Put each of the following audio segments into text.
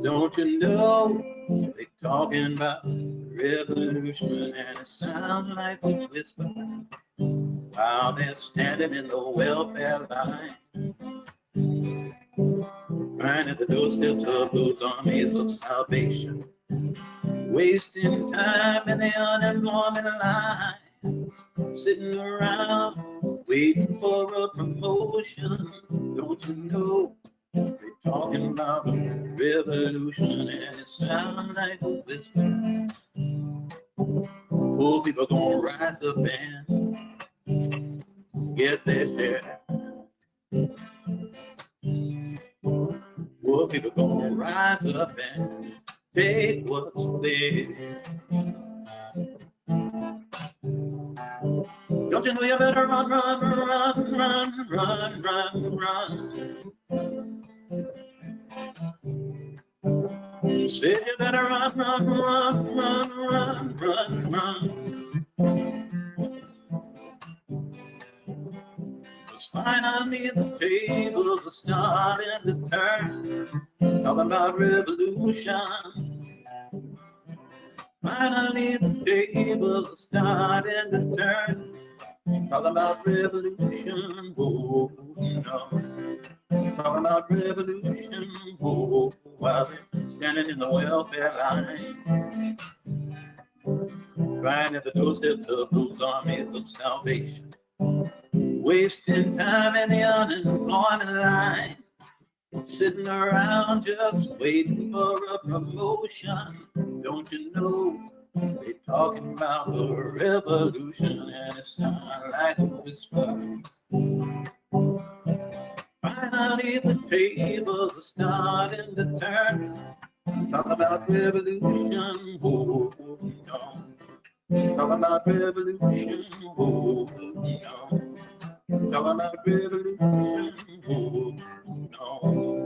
Don't you know they talking about revolution and it sounds like a whisper while they're standing in the welfare line, right at the doorsteps of those armies of salvation, wasting time in the unemployment lines, sitting around waiting for a promotion. Don't you know they're talking about a revolution and it sounds like a whisper. Poor people gonna rise up and get their share. Poor people gonna rise up and take what's theirs. Don't you know you better run, run, run, run, run, run, run. Said you better run, run, run, run, run, run, run. Cause finally the tables are starting to turn, talking about revolution. Finally the tables are starting to turn, talking about revolution. Oh, no. Talking about revolution. Oh, while they're standing in the welfare line, crying at the doorsteps of those armies of salvation, wasting time in the unemployment lines, sitting around just waiting for a promotion. Don't you know they talking about a revolution and it sounds like a whisper. Finally the tables are starting to turn, talk about revolution. Oh, no. Talk about revolution. Oh, no. Talk about revolution. Oh, no.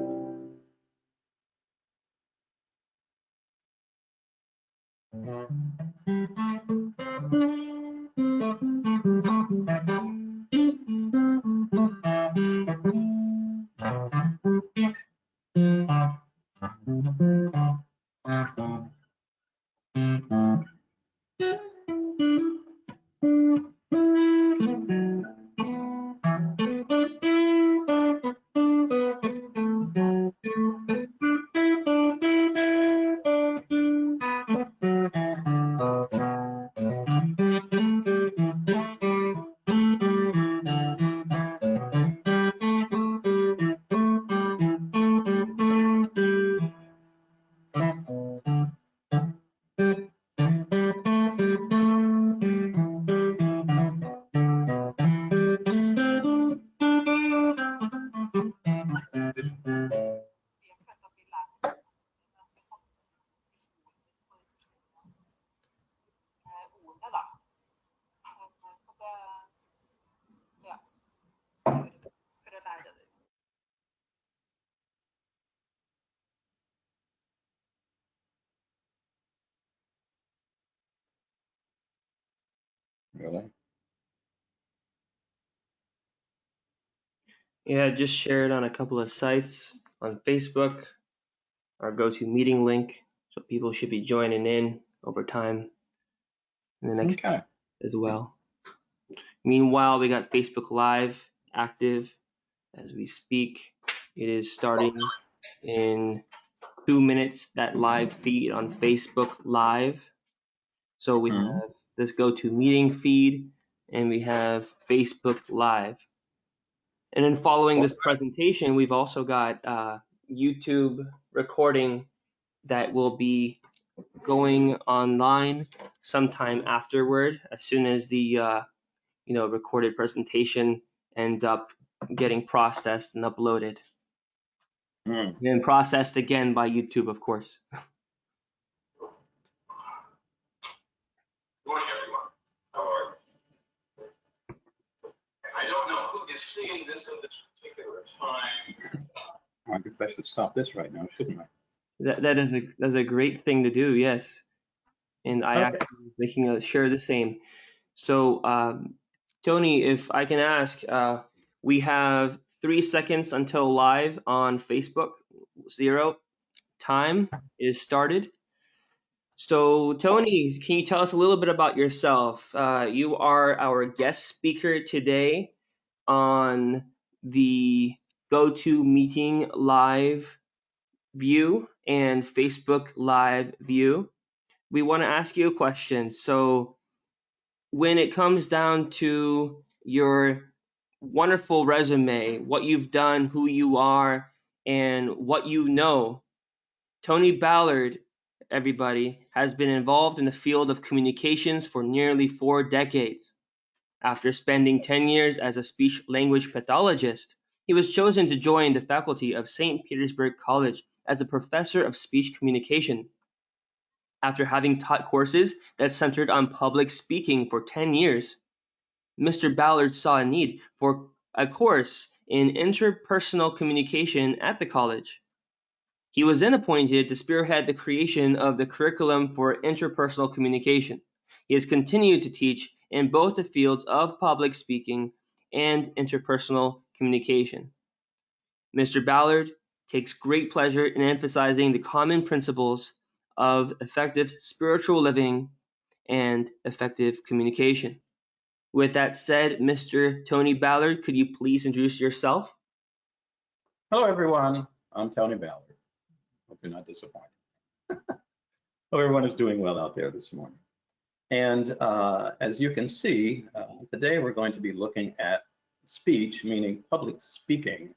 Really? Yeah, just share it on a couple of sites on Facebook, our go-to-meeting link, so people should be joining in over time in the next as well. Meanwhile, we got Facebook Live active as we speak. It is starting in 2 minutes, that live feed on Facebook Live. So we have this go-to-meeting feed, and we have Facebook Live. And then following this presentation, we've also got YouTube recording that will be going online sometime afterward, as soon as the recorded presentation ends up getting processed and uploaded. And processed again by YouTube, of course. Good morning, everyone. How are you? I don't know who is seeing this at this particular time. I guess I should stop this right now, shouldn't I? That's a great thing to do, yes. And I actually was making share the same. So, Tony, if I can ask, we have 3 seconds until live on Facebook, 0. time is started. So, Tony, can you tell us a little bit about yourself? You are our guest speaker today on the GoToMeeting live view and Facebook live view. We want to ask you a question. So, when it comes down to your wonderful resume, what you've done, who you are, and what you know, Tony Ballard, everybody, has been involved in the field of communications for nearly 4 decades. After spending 10 years as a speech-language pathologist, he was chosen to join the faculty of Saint Petersburg College as a professor of speech communication. After having taught courses that centered on public speaking for 10 years, Mr. Ballard saw a need for a course in interpersonal communication at the college. He was then appointed to spearhead the creation of the curriculum for interpersonal communication. He has continued to teach in both the fields of public speaking and interpersonal communication. Mr. Ballard takes great pleasure in emphasizing the common principles of effective spiritual living and effective communication. With that said, Mr. Tony Ballard, could you please introduce yourself? Hello, everyone. I'm Tony Ballard. Hope you're not disappointed. Hope everyone is doing well out there this morning. And as you can see, today we're going to be looking at speech, meaning public speaking.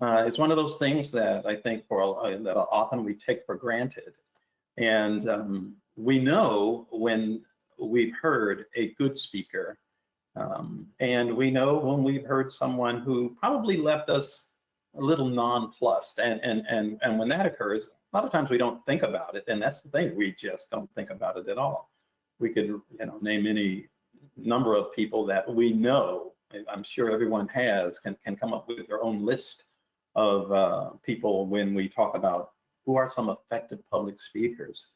It's one of those things that I think that often we take for granted. And we know when we've heard a good speaker, and we know when we've heard someone who probably left us a little nonplussed, and when that occurs, a lot of times we don't think about it, and that's the thing, we just don't think about it at all. We could, name any number of people that we know. I'm sure everyone can come up with their own list of people when we talk about who are some effective public speakers.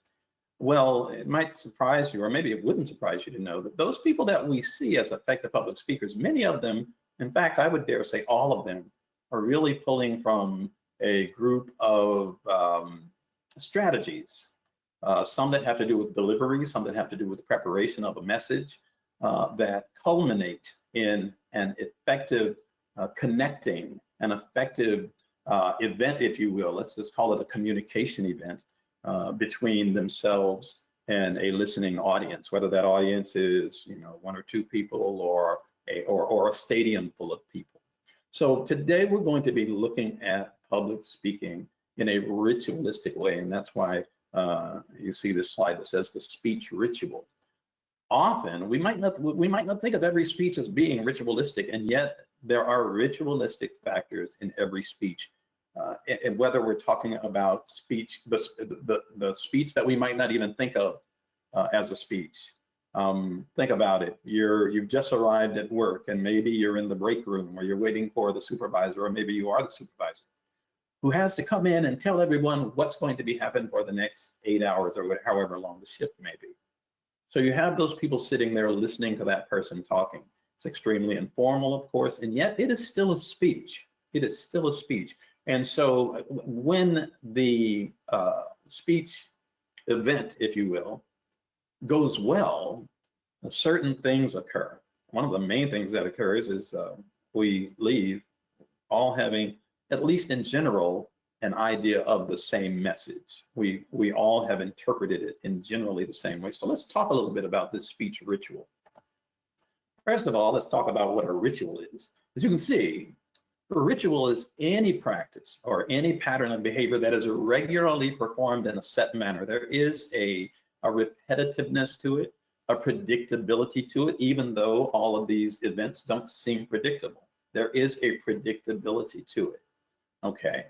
Well, it might surprise you, or maybe it wouldn't surprise you to know that those people that we see as effective public speakers, many of them, in fact, I would dare say all of them, are really pulling from a group of strategies, some that have to do with delivery, some that have to do with the preparation of a message, that culminate in an effective connecting, an effective event, if you will. Let's just call it a communication event between themselves and a listening audience, whether that audience is 1 or 2 people or a stadium full of people. So today we're going to be looking at public speaking in a ritualistic way, and that's why you see this slide that says the speech ritual. Often we might not think of every speech as being ritualistic, and yet there are ritualistic factors in every speech. And whether we're talking about speech, the speech that we might not even think of as a speech. Think about it. You've just arrived at work, and maybe you're in the break room, or you're waiting for the supervisor, or maybe you are the supervisor, who has to come in and tell everyone what's going to be happening for the next 8 hours, or however long the shift may be. So you have those people sitting there listening to that person talking. It's extremely informal, of course, and yet it is still a speech. It is still a speech. And so when the speech event, if you will, goes well, certain things occur. One of the main things that occurs is we leave all having, at least in general, an idea of the same message. We all have interpreted it in generally the same way. So let's talk a little bit about this speech ritual. First of all, let's talk about what a ritual is. As you can see, a ritual is any practice or any pattern of behavior that is regularly performed in a set manner. There is a repetitiveness to it, a predictability to it, even though all of these events don't seem predictable. There is a predictability to it. Okay,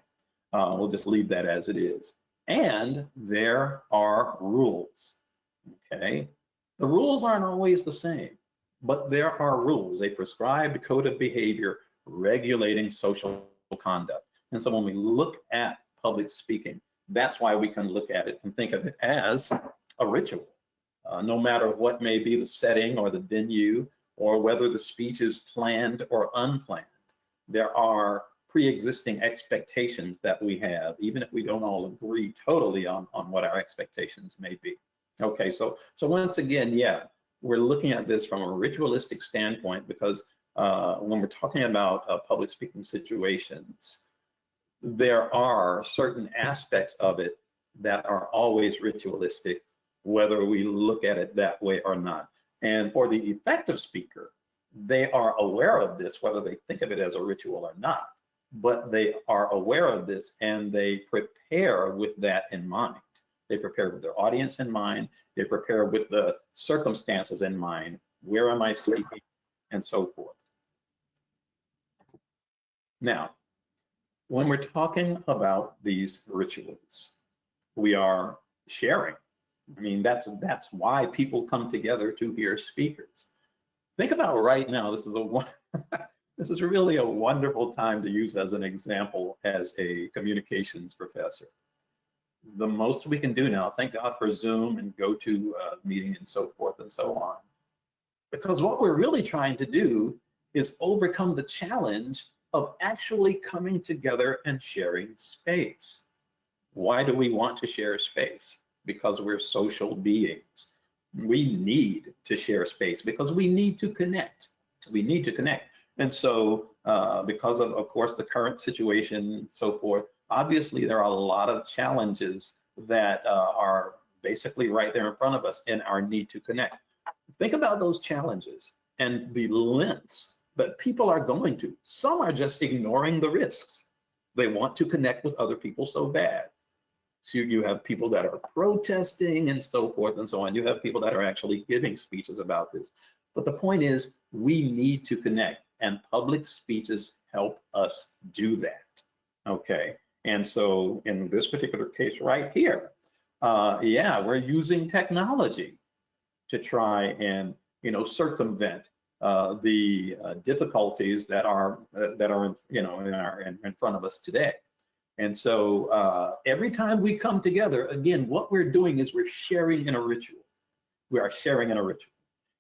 we'll just leave that as it is. And there are rules. Okay, the rules aren't always the same, but there are rules, a prescribed code of behavior regulating social conduct. And so when we look at public speaking, that's why we can look at it and think of it as a ritual. No matter what may be the setting or the venue, or whether the speech is planned or unplanned, there are pre-existing expectations that we have, even if we don't all agree totally on what our expectations may be. Okay, so once again, yeah, we're looking at this from a ritualistic standpoint because when we're talking about public speaking situations, there are certain aspects of it that are always ritualistic, whether we look at it that way or not. And for the effective speaker, they are aware of this, whether they think of it as a ritual or not, but they are aware of this and they prepare with that in mind. They prepare with their audience in mind. They prepare with the circumstances in mind. Where am I speaking? And so forth. Now, when we're talking about these rituals, we are sharing. I mean, that's why people come together to hear speakers. Think about right now, this is really a wonderful time to use as an example as a communications professor. The most we can do now, thank God for Zoom and GoToMeeting and so forth and so on. Because what we're really trying to do is overcome the challenge of actually coming together and sharing space. Why do we want to share space? Because we're social beings. We need to share space because we need to connect. We need to connect. And so because of course, the current situation and so forth, obviously there are a lot of challenges that are basically right there in front of us in our need to connect. Think about those challenges and the lengths that people are going to. Some are just ignoring the risks. They want to connect with other people so bad. So you have people that are protesting and so forth and so on. You have people that are actually giving speeches about this. But the point is, we need to connect, and public speeches help us do that. Okay. And so in this particular case right here, yeah, we're using technology to try and circumvent the difficulties that are in front of us today. And so every time we come together, again, what we're doing is we're sharing in a ritual. We are sharing in a ritual.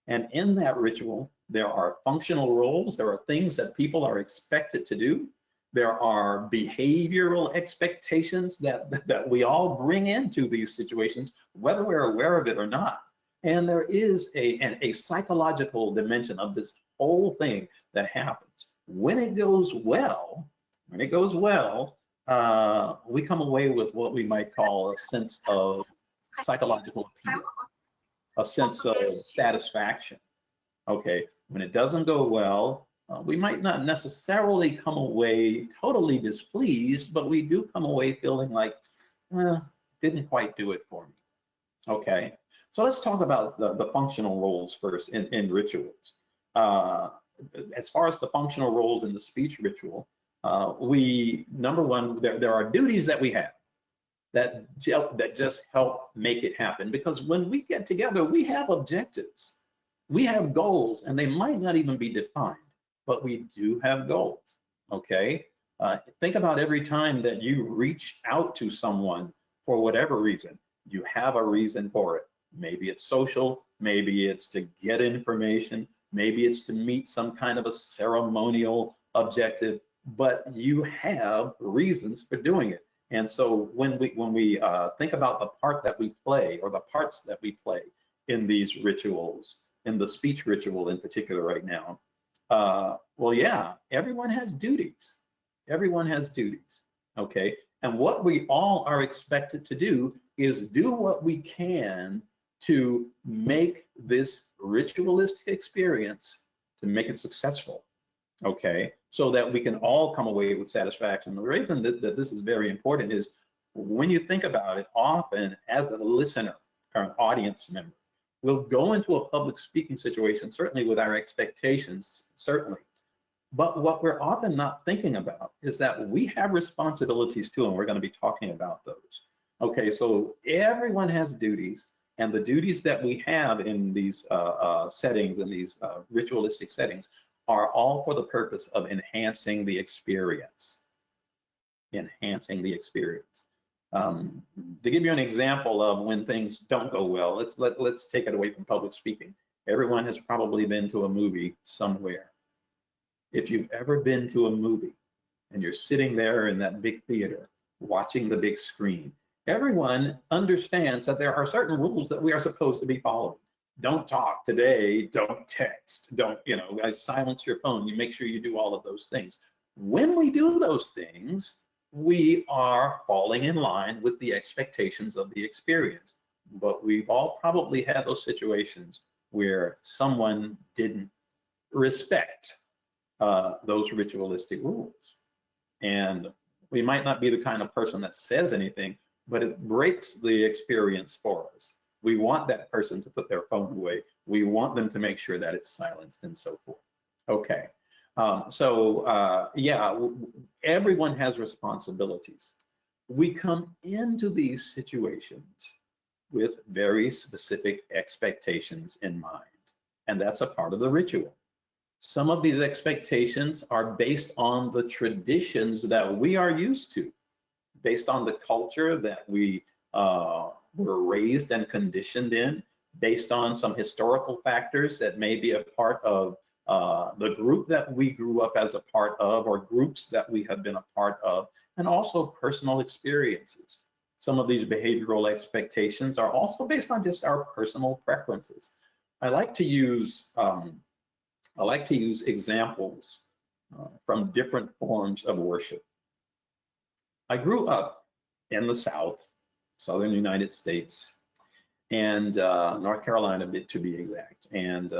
And in that ritual, there are functional roles. There are things that people are expected to do. There are behavioral expectations that we all bring into these situations, whether we're aware of it or not. And there is a psychological dimension of this whole thing that happens. When it goes well, we come away with what we might call a sense of psychological appeal, a sense of satisfaction. Okay, when it doesn't go well, we might not necessarily come away totally displeased, but we do come away feeling like, didn't quite do it for me. Okay, so let's talk about the functional roles first in rituals. As far as the functional roles in the speech ritual, number one, there are duties that we have that just help make it happen. Because when we get together, we have objectives, we have goals, and they might not even be defined, but we do have goals. Okay, think about every time that you reach out to someone for whatever reason, you have a reason for it. Maybe it's social, maybe it's to get information, maybe it's to meet some kind of a ceremonial objective, but you have reasons for doing it. And so when we think about the part that we play, or the parts that we play in these rituals, in the speech ritual in particular right now, well, yeah, everyone has duties. Everyone has duties, okay? And what we all are expected to do is do what we can to make this ritualistic experience, to make it successful, okay? So that we can all come away with satisfaction. The reason that this is very important is when you think about it, often as a listener or an audience member, we'll go into a public speaking situation, certainly with our expectations, certainly. But what we're often not thinking about is that we have responsibilities too, and we're going to be talking about those. Okay, so everyone has duties, and the duties that we have in these settings, in these ritualistic settings, are all for the purpose of enhancing the experience. Enhancing the experience. To give you an example of when things don't go well, let's take it away from public speaking. Everyone has probably been to a movie somewhere. If you've ever been to a movie and you're sitting there in that big theater watching the big screen, everyone understands that there are certain rules that we are supposed to be following. Don't talk today, don't text, don't, silence your phone. You make sure you do all of those things. When we do those things, we are falling in line with the expectations of the experience. But we've all probably had those situations where someone didn't respect those ritualistic rules. And we might not be the kind of person that says anything, but it breaks the experience for us. We want that person to put their phone away. We want them to make sure that it's silenced and so forth. Okay. Yeah, everyone has responsibilities. We come into these situations with very specific expectations in mind, and that's a part of the ritual. Some of these expectations are based on the traditions that we are used to, based on the culture that we were raised and conditioned in, based on some historical factors that may be a part of the group that we grew up as a part of, or groups that we have been a part of, and also personal experiences. Some of these behavioral expectations are also based on just our personal preferences. I like to use examples from different forms of worship. I grew up in the South, Southern United States, and North Carolina, to be exact. And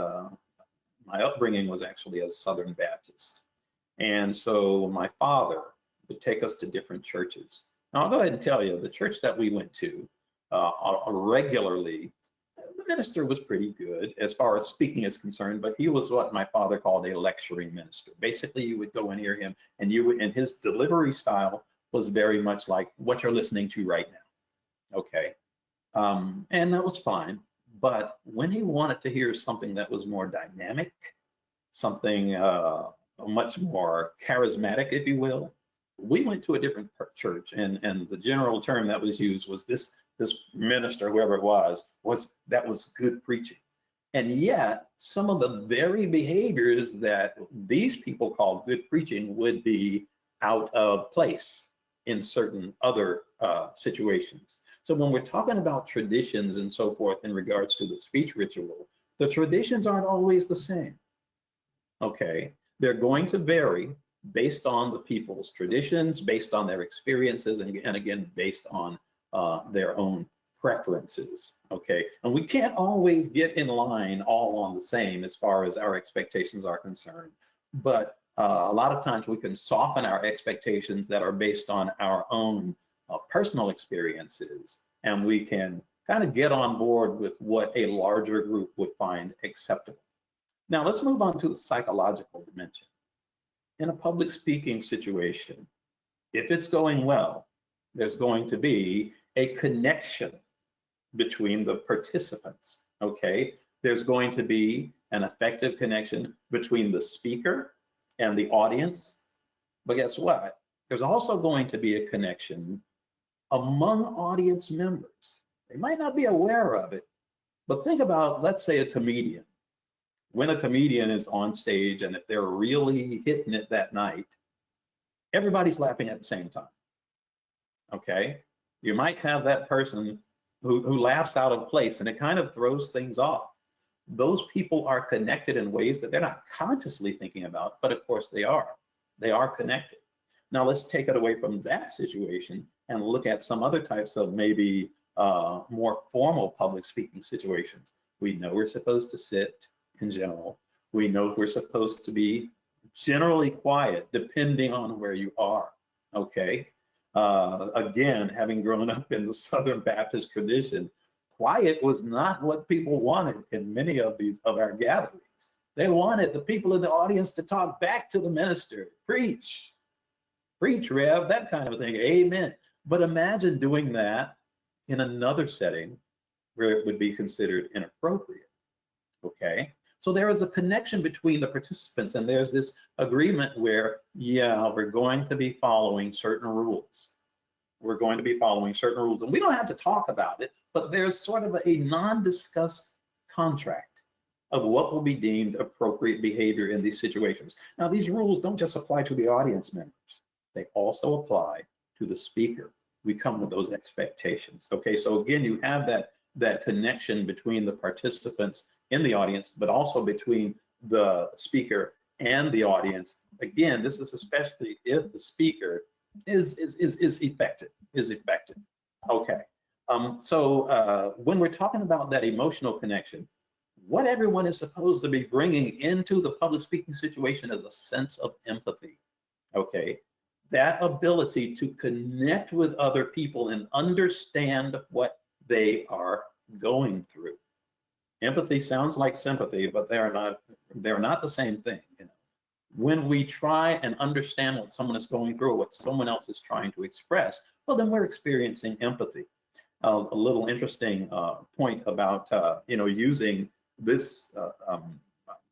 my upbringing was actually as Southern Baptist. And so my father would take us to different churches. Now, I'll go ahead and tell you, the church that we went to regularly, the minister was pretty good as far as speaking is concerned, but he was what my father called a lecturing minister. Basically, you would go and hear him, and his delivery style was very much like what you're listening to right now. Okay. And that was fine. But when he wanted to hear something that was more dynamic, something much more charismatic, if you will, we went to a different church, and the general term that was used was this minister, whoever it was good preaching. And yet, some of the very behaviors that these people call good preaching would be out of place in certain other situations. So when we're talking about traditions and so forth in regards to the speech ritual, the traditions aren't always the same. Okay, they're going to vary based on the people's traditions, based on their experiences, and again, based on their own preferences. Okay, and we can't always get in line all on the same as far as our expectations are concerned, but a lot of times we can soften our expectations that are based on our own personal experiences, and we can kind of get on board with what a larger group would find acceptable. Now let's move on to the psychological dimension. In a public speaking situation, if it's going well, there's going to be a connection between the participants, okay? There's going to be an effective connection between the speaker and the audience. But guess what? There's also going to be a connection among audience members. They might not be aware of it, but think about, let's say, a comedian. When a comedian is on stage, and if they're really hitting it that night, everybody's laughing at the same time. Okay? You might have that person who laughs out of place, and it kind of throws things off. Those people are connected in ways that they're not consciously thinking about, but of course they are. They are connected. Now let's take it away from that situation and look at some other types of maybe more formal public speaking situations. We know we're supposed to sit in general. We know we're supposed to be generally quiet depending on where you are, okay? Again, having grown up in the Southern Baptist tradition, quiet was not what people wanted in many of our gatherings. They wanted the people in the audience to talk back to the minister, preach, Rev, that kind of thing, amen. But imagine doing that in another setting where it would be considered inappropriate, okay? So there is a connection between the participants, and there's this agreement where, yeah, we're going to be following certain rules. We're going to be following certain rules, and we don't have to talk about it, but there's sort of a non-discussed contract of what will be deemed appropriate behavior in these situations. Now, these rules don't just apply to the audience members. they also apply to the speaker. We come with those expectations. Okay, so again, you have that connection between the participants in the audience, but also between the speaker and the audience. Again, this is especially if the speaker is effective. Okay. So when we're talking about that emotional connection, what everyone is supposed to be bringing into the public speaking situation is a sense of empathy. Okay, that ability to connect with other people and understand what they are going through. Empathy sounds like sympathy, but they're not the same thing. You know, when we try and understand what someone is going through, or what someone else is trying to express, well, then we're experiencing empathy. A little interesting point about using this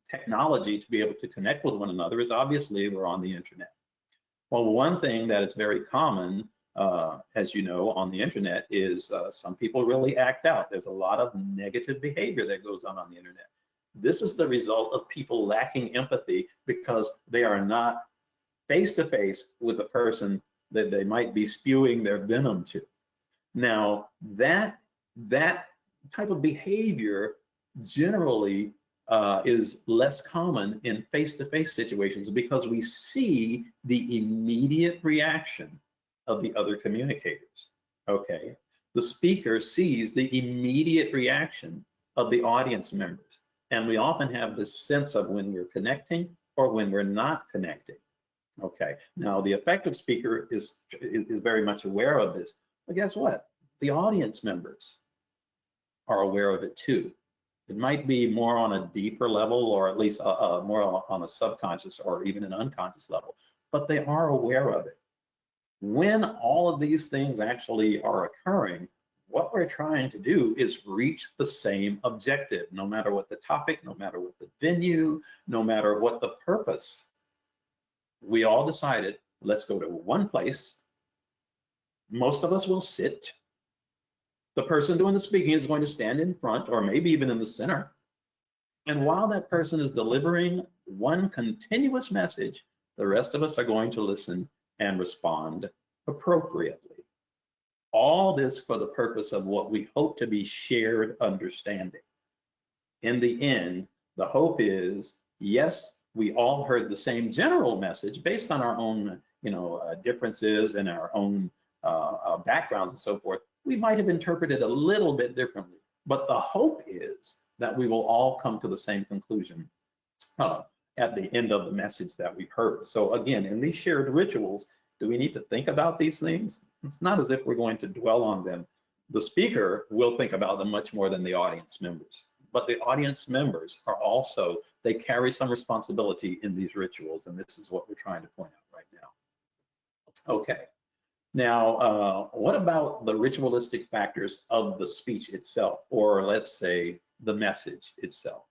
technology to be able to connect with one another is obviously we're on the internet. Well, one thing that is very common, as you know, on the internet is some people really act out. There's a lot of negative behavior that goes on the internet. This is the result of people lacking empathy because they are not face to face with the person that they might be spewing their venom to. Now, that type of behavior generally is less common in face-to-face situations because we see the immediate reaction of the other communicators. Okay, the speaker sees the immediate reaction of the audience members, and we often have this sense of when we're connecting or when we're not connecting. Okay, now the effective speaker is very much aware of this, but guess what? The audience members are aware of it too. It might be more on a deeper level, or at least more on a subconscious or even an unconscious level, but they are aware of it. When all of these things actually are occurring, what we're trying to do is reach the same objective, no matter what the topic, no matter what the venue, no matter what the purpose. We all decided, let's go to one place. Most of us will sit. The person doing the speaking is going to stand in front or maybe even in the center. And while that person is delivering one continuous message, the rest of us are going to listen and respond appropriately. All this for the purpose of what we hope to be shared understanding. In the end, the hope is, yes, we all heard the same general message based on our own, differences and our own backgrounds and so forth. We might have interpreted a little bit differently, but the hope is that we will all come to the same conclusion at the end of the message that we heard. So again, in these shared rituals, do we need to think about these things? It's not as if we're going to dwell on them. The speaker will think about them much more than the audience members, but the audience members are also, they carry some responsibility in these rituals, and this is what we're trying to point out right now. Okay. Now, what about the ritualistic factors of the speech itself, or let's say the message itself?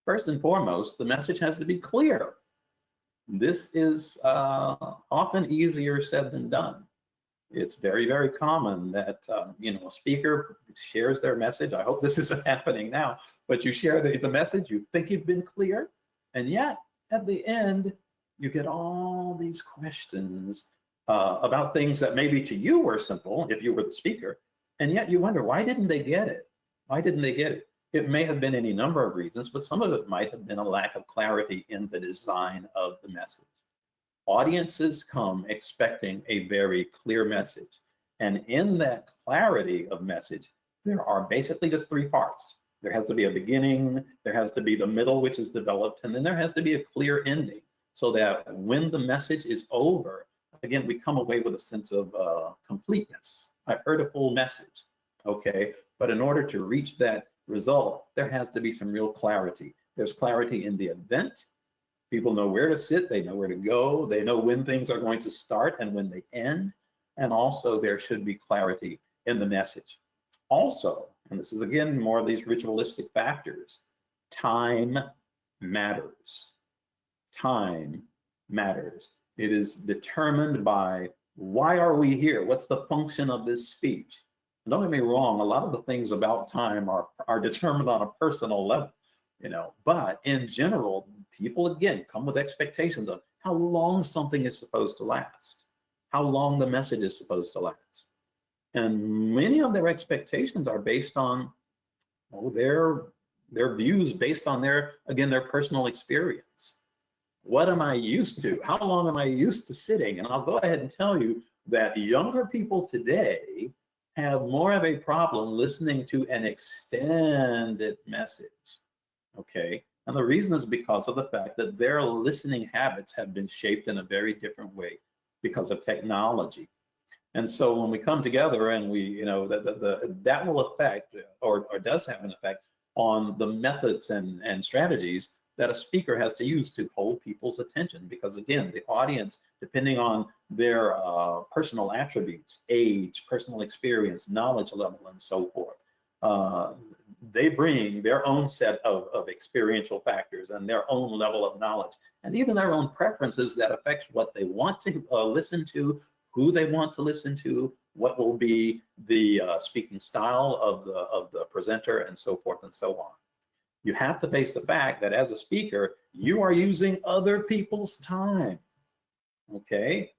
First and foremost, the message has to be clear. This is often easier said than done. It's very, very common that a speaker shares their message. I hope this isn't happening now, but you share the message, you think you've been clear, and yet at the end, you get all these questions about things that maybe to you were simple if you were the speaker, and yet you wonder, why didn't they get it? Why didn't they get it? It may have been any number of reasons, but some of it might have been a lack of clarity in the design of the message. Audiences come expecting a very clear message, and in that clarity of message, there are basically just three parts. There has to be a beginning, there has to be the middle, which is developed, and then there has to be a clear ending, so that when the message is over, again, we come away with a sense of completeness. I've heard a full message, okay? But in order to reach that result, there has to be some real clarity. There's clarity in the event. People know where to sit, they know where to go, they know when things are going to start and when they end. And also there should be clarity in the message. Also, and this is again more of these ritualistic factors, time matters. Time matters. It is determined by, why are we here? What's the function of this speech? And don't get me wrong, a lot of the things about time are determined on a personal level, but in general, people again come with expectations of, how long something is supposed to last, how long the message is supposed to last. And many of their expectations are based on their views, based on their personal experience. What am I used to? How long am I used to sitting? And I'll go ahead and tell you that younger people today have more of a problem listening to an extended message, okay? And the reason is because of the fact that their listening habits have been shaped in a very different way because of technology. And so when we come together and we, that will affect or does have an effect on the methods and strategies that a speaker has to use to hold people's attention. Because again, the audience, depending on their personal attributes, age, personal experience, knowledge level, and so forth, they bring their own set of experiential factors and their own level of knowledge, and even their own preferences that affect what they want to listen to, who they want to listen to, what will be the speaking style of the presenter, and so forth and so on. You have to face the fact that as a speaker, you are using other people's time, okay?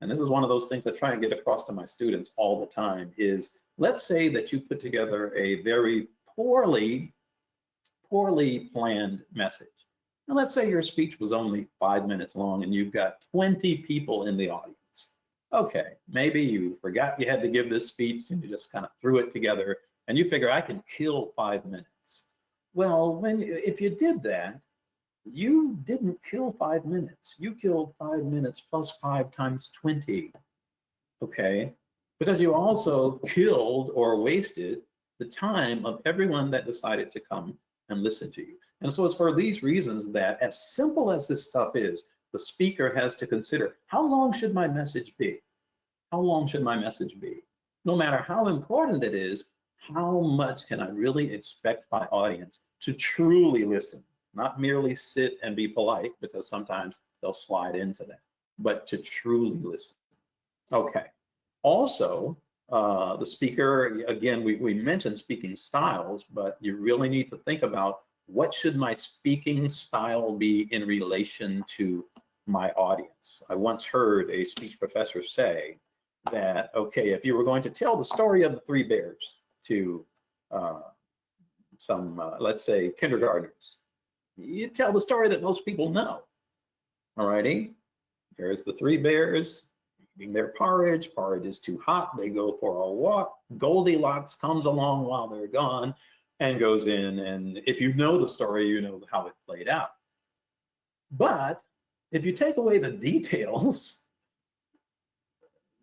And this is one of those things I try and get across to my students all the time is, let's say that you put together a very poorly planned message. And let's say your speech was only 5 minutes long and you've got 20 people in the audience. Okay, maybe you forgot you had to give this speech and you just kind of threw it together and you figure I can kill 5 minutes. Well, if you did that, you didn't kill 5 minutes. You killed 5 minutes plus 5 times 20, okay? Because you also killed or wasted the time of everyone that decided to come and listen to you. And so it's for these reasons that, as simple as this stuff is, the speaker has to consider, how long should my message be? How long should my message be? No matter how important it is, how much can I really expect my audience to truly listen? Not merely sit and be polite, because sometimes they'll slide into that, but to truly listen. Okay. Also, the speaker, again, we mentioned speaking styles, but you really need to think about, what should my speaking style be in relation to my audience? I once heard a speech professor say that, okay, if you were going to tell the story of the 3 bears to some, let's say, kindergartners, you tell the story that most people know. All righty, there's the 3 bears eating their porridge. Porridge is too hot. They go for a walk. Goldilocks comes along while they're gone and goes in. And if you know the story, you know how it played out. But if you take away the details,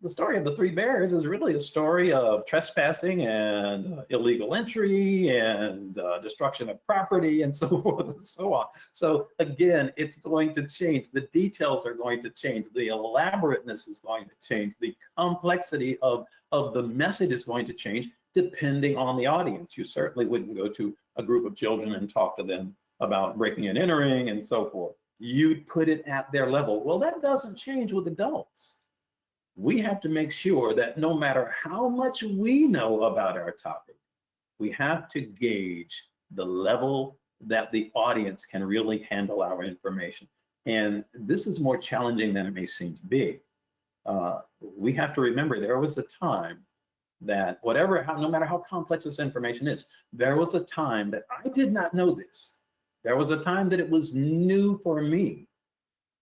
the story of the 3 bears is really a story of trespassing and illegal entry and destruction of property and so forth and so on. So again, it's going to change. The details are going to change. The elaborateness is going to change. The complexity of the message is going to change depending on the audience. You certainly wouldn't go to a group of children and talk to them about breaking and entering and so forth. You'd put it at their level. Well, that doesn't change with adults. We have to make sure that no matter how much we know about our topic, we have to gauge the level that the audience can really handle our information. And this is more challenging than it may seem to be. We have to remember there was a time that no matter how complex this information is, there was a time that I did not know this. There was a time that it was new for me.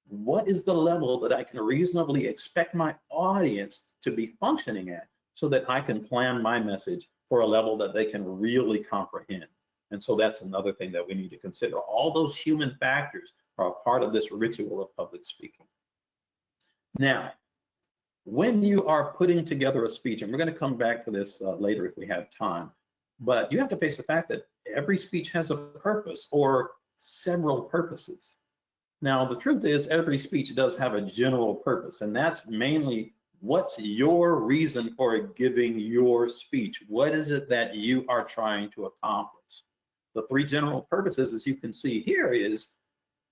What is the level that I can reasonably expect my audience to be functioning at so that I can plan my message for a level that they can really comprehend? And so that's another thing that we need to consider. All those human factors are a part of this ritual of public speaking. Now, when you are putting together a speech, and we're going to come back to this later if we have time, but you have to face the fact that every speech has a purpose or several purposes. Now, the truth is, every speech does have a general purpose, and that's mainly, what's your reason for giving your speech? What is it that you are trying to accomplish? The 3 general purposes, as you can see here, is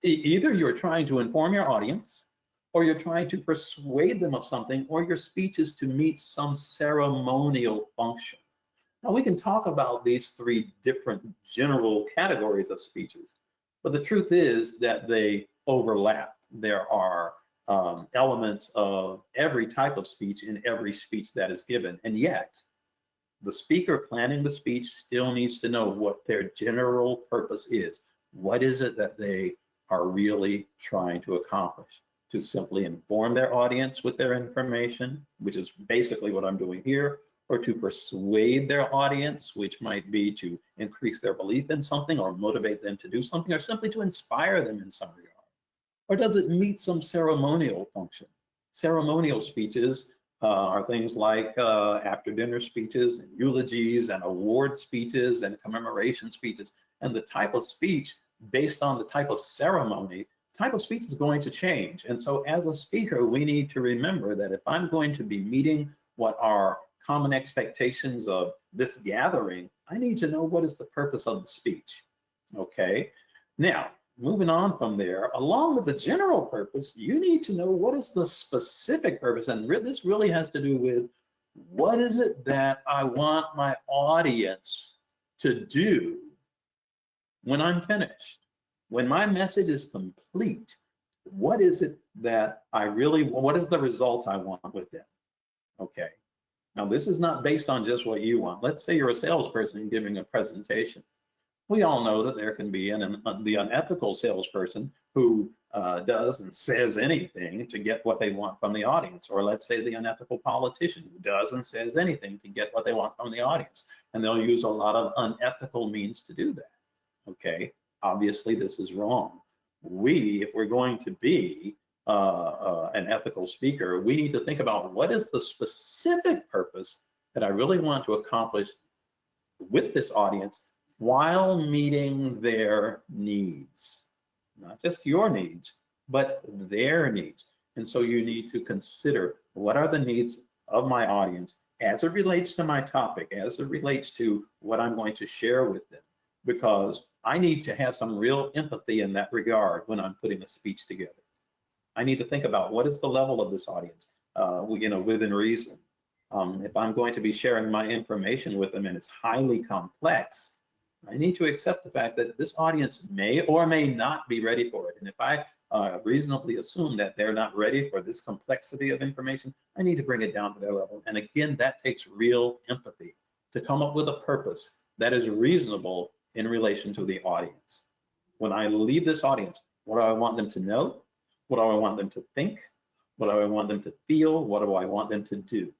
either you're trying to inform your audience, or you're trying to persuade them of something, or your speech is to meet some ceremonial function. Now, we can talk about these 3 different general categories of speeches, but the truth is that they overlap. there are elements of every type of speech in every speech that is given. And yet, the speaker planning the speech still needs to know what their general purpose is. What is it that they are really trying to accomplish? To simply inform their audience with their information, which is basically what I'm doing here, or to persuade their audience, which might be to increase their belief in something or motivate them to do something, or simply to inspire them in some regard? Or does it meet some ceremonial function? Ceremonial speeches are things like after dinner speeches and eulogies and award speeches and commemoration speeches. And the type of speech based on the type of ceremony, type of speech is going to change. And so as a speaker, we need to remember that if I'm going to be meeting what are common expectations of this gathering, I need to know what is the purpose of the speech. Okay, now moving on from there, along with the general purpose, you need to know what is the specific purpose. And this really has to do with what is it that I want my audience to do when I'm finished, when my message is complete. What is it that I really, what is the result I want with it? Okay. Now, this is not based on just what you want. Let's say you're a salesperson giving a presentation. We all know that there can be the unethical salesperson who does and says anything to get what they want from the audience. Or let's say the unethical politician who does and says anything to get what they want from the audience. And they'll use a lot of unethical means to do that. Okay, obviously this is wrong. If we're going to be an ethical speaker, we need to think about what is the specific purpose that I really want to accomplish with this audience while meeting their needs. Not just your needs, but their needs. And so you need to consider what are the needs of my audience as it relates to my topic, as it relates to what I'm going to share with them, because I need to have some real empathy in that regard when I'm putting a speech together. I need to think about what is the level of this audience, within reason. If I'm going to be sharing my information with them and it's highly complex, I need to accept the fact that this audience may or may not be ready for it. And if I reasonably assume that they're not ready for this complexity of information, I need to bring it down to their level. And again, that takes real empathy to come up with a purpose that is reasonable in relation to the audience. When I leave this audience, what do I want them to know? What do I want them to think? What do I want them to feel? What do I want them to do?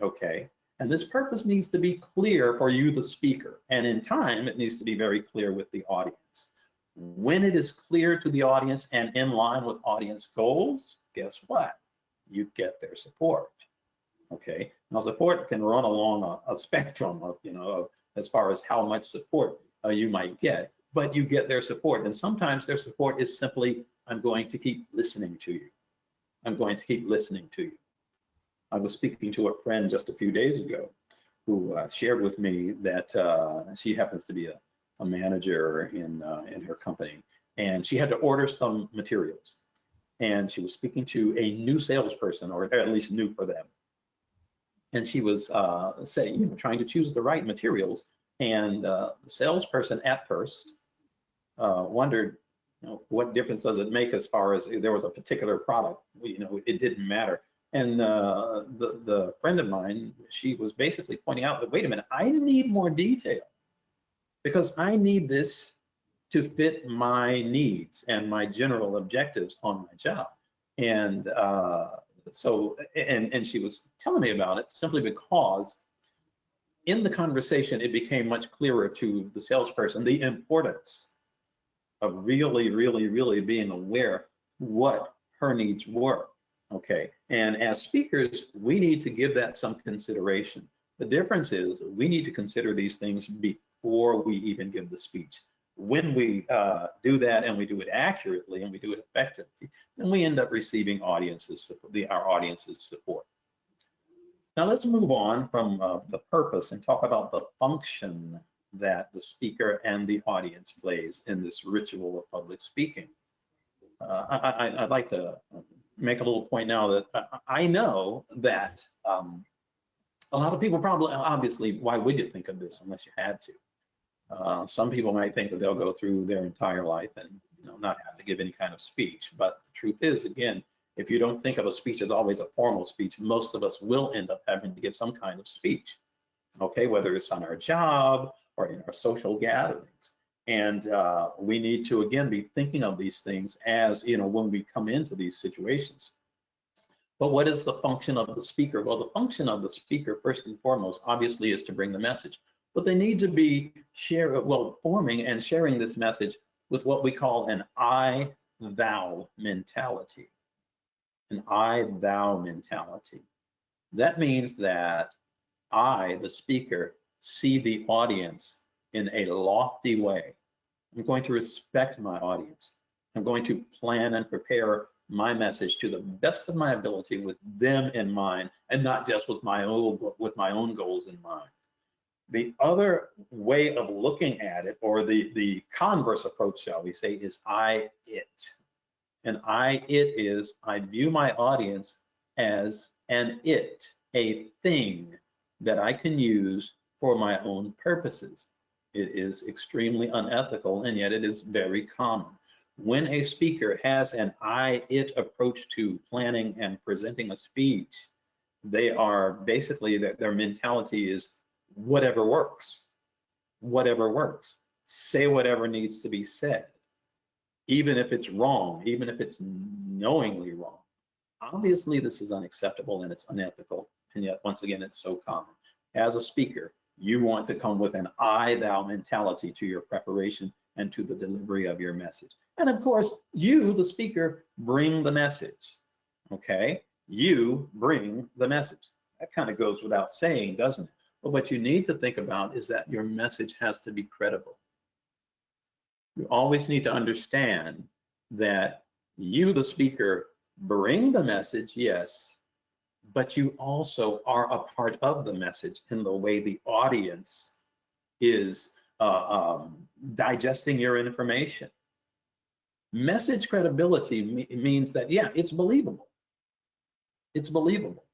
Okay, and this purpose needs to be clear for you, the speaker, and in time, it needs to be very clear with the audience. When it is clear to the audience and in line with audience goals, guess what? You get their support. Okay, now support can run along a spectrum of, as far as how much support you might get, but you get their support. And sometimes their support is simply, I'm going to keep listening to you. I'm going to keep listening to you. I was speaking to a friend just a few days ago who shared with me that she happens to be a manager in her company, and she had to order some materials. And she was speaking to a new salesperson, or at least new for them. And she was trying to choose the right materials. And the salesperson at first wondered, what difference does it make as far as there was a particular product? It didn't matter. And the friend of mine, she was basically pointing out that, wait a minute, I need more detail because I need this to fit my needs and my general objectives on my job. And and she was telling me about it simply because in the conversation, it became much clearer to the salesperson the importance of really, really, really being aware what her needs were. Okay, and as speakers, we need to give that some consideration. The difference is we need to consider these things before we even give the speech. When we do that and we do it accurately and we do it effectively, then we end up receiving our audience's support. Now let's move on from the purpose and talk about the function that the speaker and the audience plays in this ritual of public speaking. I'd like to make a little point now that I know that a lot of people probably, obviously, why would you think of this unless you had to? Some people might think that they'll go through their entire life and not have to give any kind of speech. But the truth is, again, if you don't think of a speech as always a formal speech, most of us will end up having to give some kind of speech, okay, whether it's on our job or in our social gatherings. And we need to, again, be thinking of these things as, when we come into these situations. But what is the function of the speaker? Well, the function of the speaker, first and foremost, obviously, is to bring the message. But they need to be forming and sharing this message with what we call an I-thou mentality. An I-thou mentality. That means that I, the speaker, see the audience in a lofty way. I'm going to respect my audience. I'm going to plan and prepare my message to the best of my ability with them in mind, and not just with my own goals in mind. The other way of looking at it, or the converse approach, shall we say, is I-it. And I-it is, I view my audience as an it, a thing that I can use for my own purposes. It is extremely unethical, and yet it is very common. When a speaker has an I-it approach to planning and presenting a speech, they are basically, their mentality is whatever works, whatever works. Say whatever needs to be said, even if it's wrong, even if it's knowingly wrong. Obviously, this is unacceptable and it's unethical, and yet, once again, it's so common. As a speaker, you want to come with an I-thou mentality to your preparation and to the delivery of your message. And of course, you, the speaker, bring the message, okay? You bring the message. That kind of goes without saying, doesn't it? But what you need to think about is that your message has to be credible. You always need to understand that you, the speaker, bring the message, yes, but you also are a part of the message in the way the audience is digesting your information. Message credibility means that, yeah, it's believable. It's believable.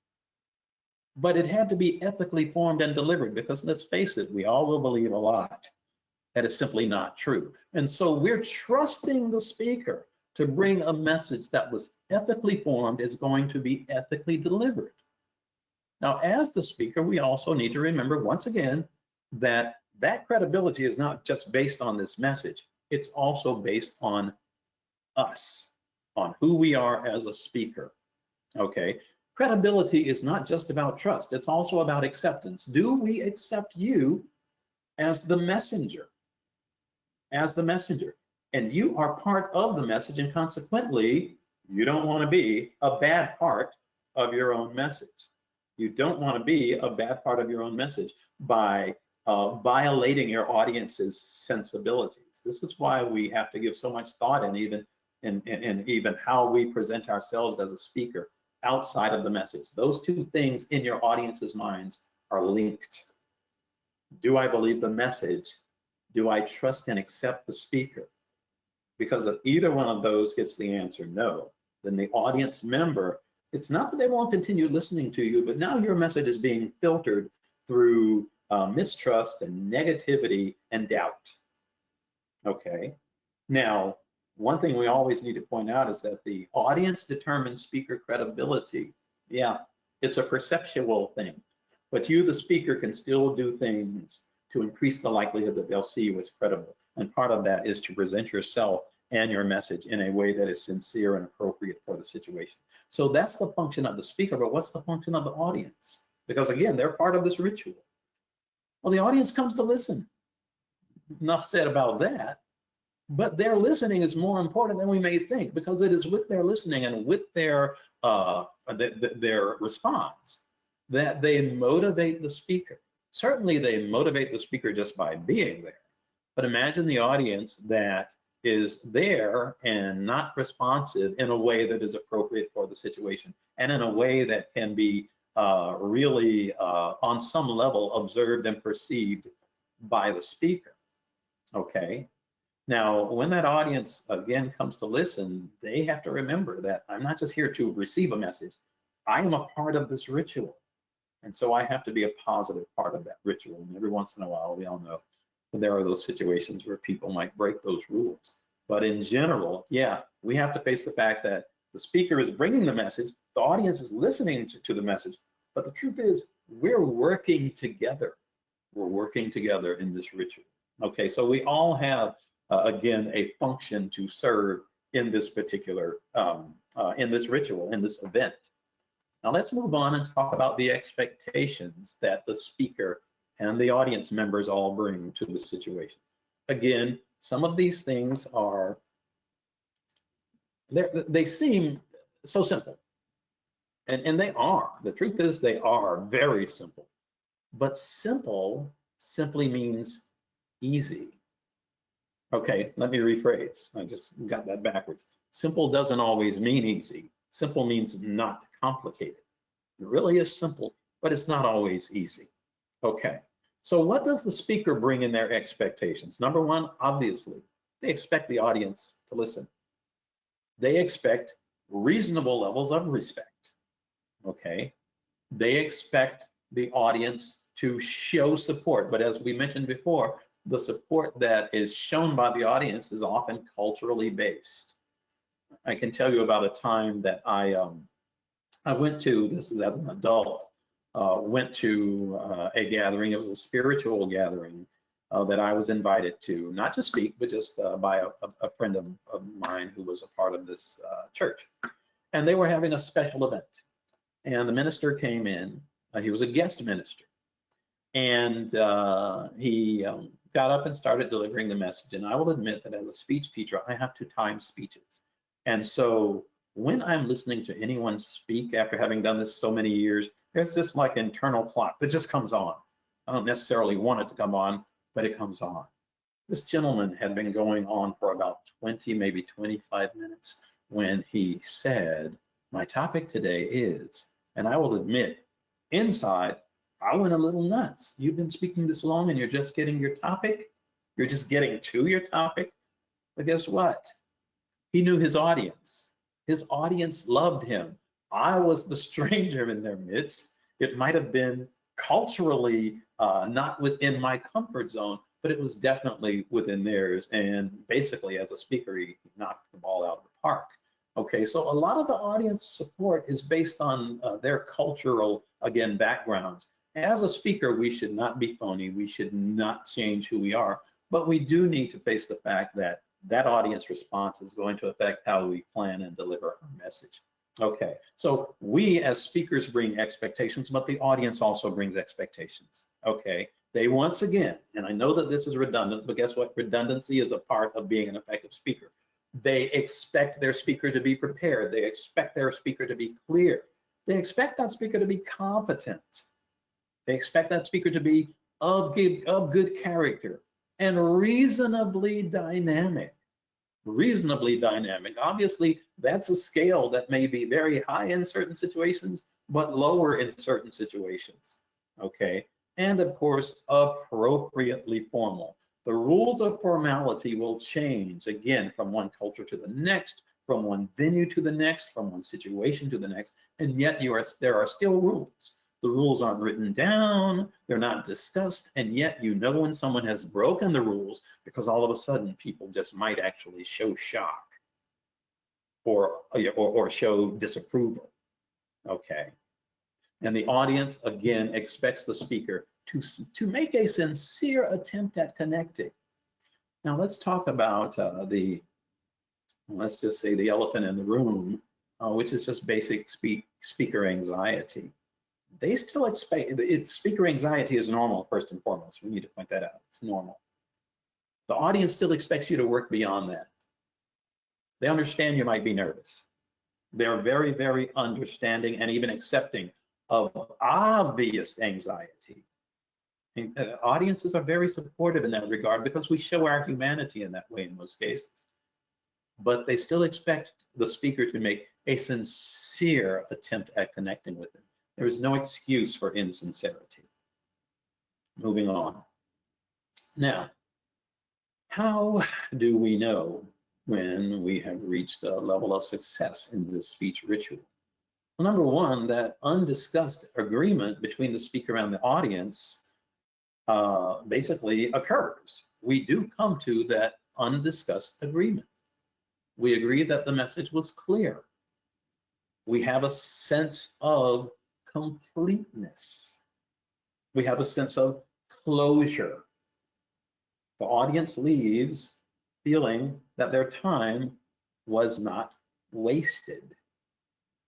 But it had to be ethically formed and delivered, because let's face it, we all will believe a lot that is simply not true. And so we're trusting the speaker to bring a message that was ethically formed, is going to be ethically delivered. Now, as the speaker, we also need to remember, once again, that that credibility is not just based on this message. It's also based on us, on who we are as a speaker, okay? Credibility is not just about trust. It's also about acceptance. Do we accept you as the messenger? As the messenger. And you are part of the message, and consequently, you don't want to be a bad part of your own message. You don't want to be a bad part of your own message by violating your audience's sensibilities. This is why we have to give so much thought in even how we present ourselves as a speaker outside of the message. Those two things in your audience's minds are linked. Do I believe the message? Do I trust and accept the speaker? Because if either one of those gets the answer no, then the audience member, it's not that they won't continue listening to you, but now your message is being filtered through mistrust and negativity and doubt. Okay. Now, one thing we always need to point out is that the audience determines speaker credibility. Yeah, it's a perceptual thing, but you, the speaker, can still do things to increase the likelihood that they'll see you as credible. And part of that is to present yourself and your message in a way that is sincere and appropriate for the situation. So that's the function of the speaker, but what's the function of the audience? Because again, they're part of this ritual. Well, the audience comes to listen. Enough said about that. But their listening is more important than we may think, because it is with their listening and with their response that they motivate the speaker. Certainly they motivate the speaker just by being there. But imagine the audience that is there and not responsive in a way that is appropriate for the situation, and in a way that can be really on some level observed and perceived by the speaker. Okay. Now, when that audience again comes to listen, they have to remember that I'm not just here to receive a message. I am a part of this ritual. And so I have to be a positive part of that ritual. And every once in a while, we all know that there are those situations where people might break those rules. But in general, yeah, we have to face the fact that the speaker is bringing the message, the audience is listening to the message, but the truth is we're working together. We're working together in this ritual. Okay, so we all have, again, a function to serve in this particular, in this ritual, in this event. Now let's move on and talk about the expectations that the speaker and the audience members all bring to the situation. Again, some of these things are, they seem so simple, and they are. The truth is they are very simple, but simple simply means easy. Okay, let me rephrase. I just got that backwards. Simple doesn't always mean easy. Simple means not complicated. It really is simple, but it's not always easy. Okay, so what does the speaker bring in their expectations? Number one, obviously, they expect the audience to listen. They expect reasonable levels of respect. Okay, they expect the audience to show support, but as we mentioned before, the support that is shown by the audience is often culturally based. I can tell you about a time that I went to, this is as an adult, went to a gathering. It was a spiritual gathering that I was invited to, not to speak, but just by a friend of mine who was a part of this church. And they were having a special event. And the minister came in. He was a guest minister. And he got up and started delivering the message. And I will admit that as a speech teacher, I have to time speeches. And so when I'm listening to anyone speak after having done this so many years, there's this like internal clock that just comes on. I don't necessarily want it to come on, but it comes on. This gentleman had been going on for about 20, maybe 25 minutes when he said, my topic today is, and I will admit, inside, I went a little nuts. You've been speaking this long and you're just getting your topic. You're just getting to your topic. But guess what? He knew his audience. His audience loved him. I was the stranger in their midst. It might have been culturally not within my comfort zone, but it was definitely within theirs. And basically, as a speaker, he knocked the ball out of the park. Okay, so a lot of the audience support is based on their cultural, again, backgrounds. As a speaker, we should not be phony. We should not change who we are, but we do need to face the fact that that audience response is going to affect how we plan and deliver our message. Okay, so we as speakers bring expectations, but the audience also brings expectations. Okay, they once again, and I know that this is redundant, but guess what? Redundancy is a part of being an effective speaker. They expect their speaker to be prepared. They expect their speaker to be clear. They expect that speaker to be competent. They expect that speaker to be of good character and reasonably dynamic. Reasonably dynamic. Obviously, that's a scale that may be very high in certain situations, but lower in certain situations. Okay, and of course, appropriately formal. The rules of formality will change, again, from one culture to the next, from one venue to the next, from one situation to the next, and yet there are still rules. The rules aren't written down, they're not discussed, and yet you know when someone has broken the rules because all of a sudden people just might actually show shock or show disapproval. Okay. And the audience, again, expects the speaker to make a sincere attempt at connecting. Now let's talk about let's just say the elephant in the room, which is just basic speaker anxiety. They still expect, speaker anxiety is normal first and foremost. We need to point that out. It's normal. The audience still expects you to work beyond that. They understand you might be nervous. They're very, very understanding and even accepting of obvious anxiety. And, audiences are very supportive in that regard because we show our humanity in that way in most cases. But they still expect the speaker to make a sincere attempt at connecting with them. There is no excuse for insincerity. Moving on. Now, how do we know when we have reached a level of success in this speech ritual? Well, number one, that undiscussed agreement between the speaker and the audience basically occurs. We do come to that undiscussed agreement. We agree that the message was clear. We have a sense of completeness. We have a sense of closure. The audience leaves feeling that their time was not wasted.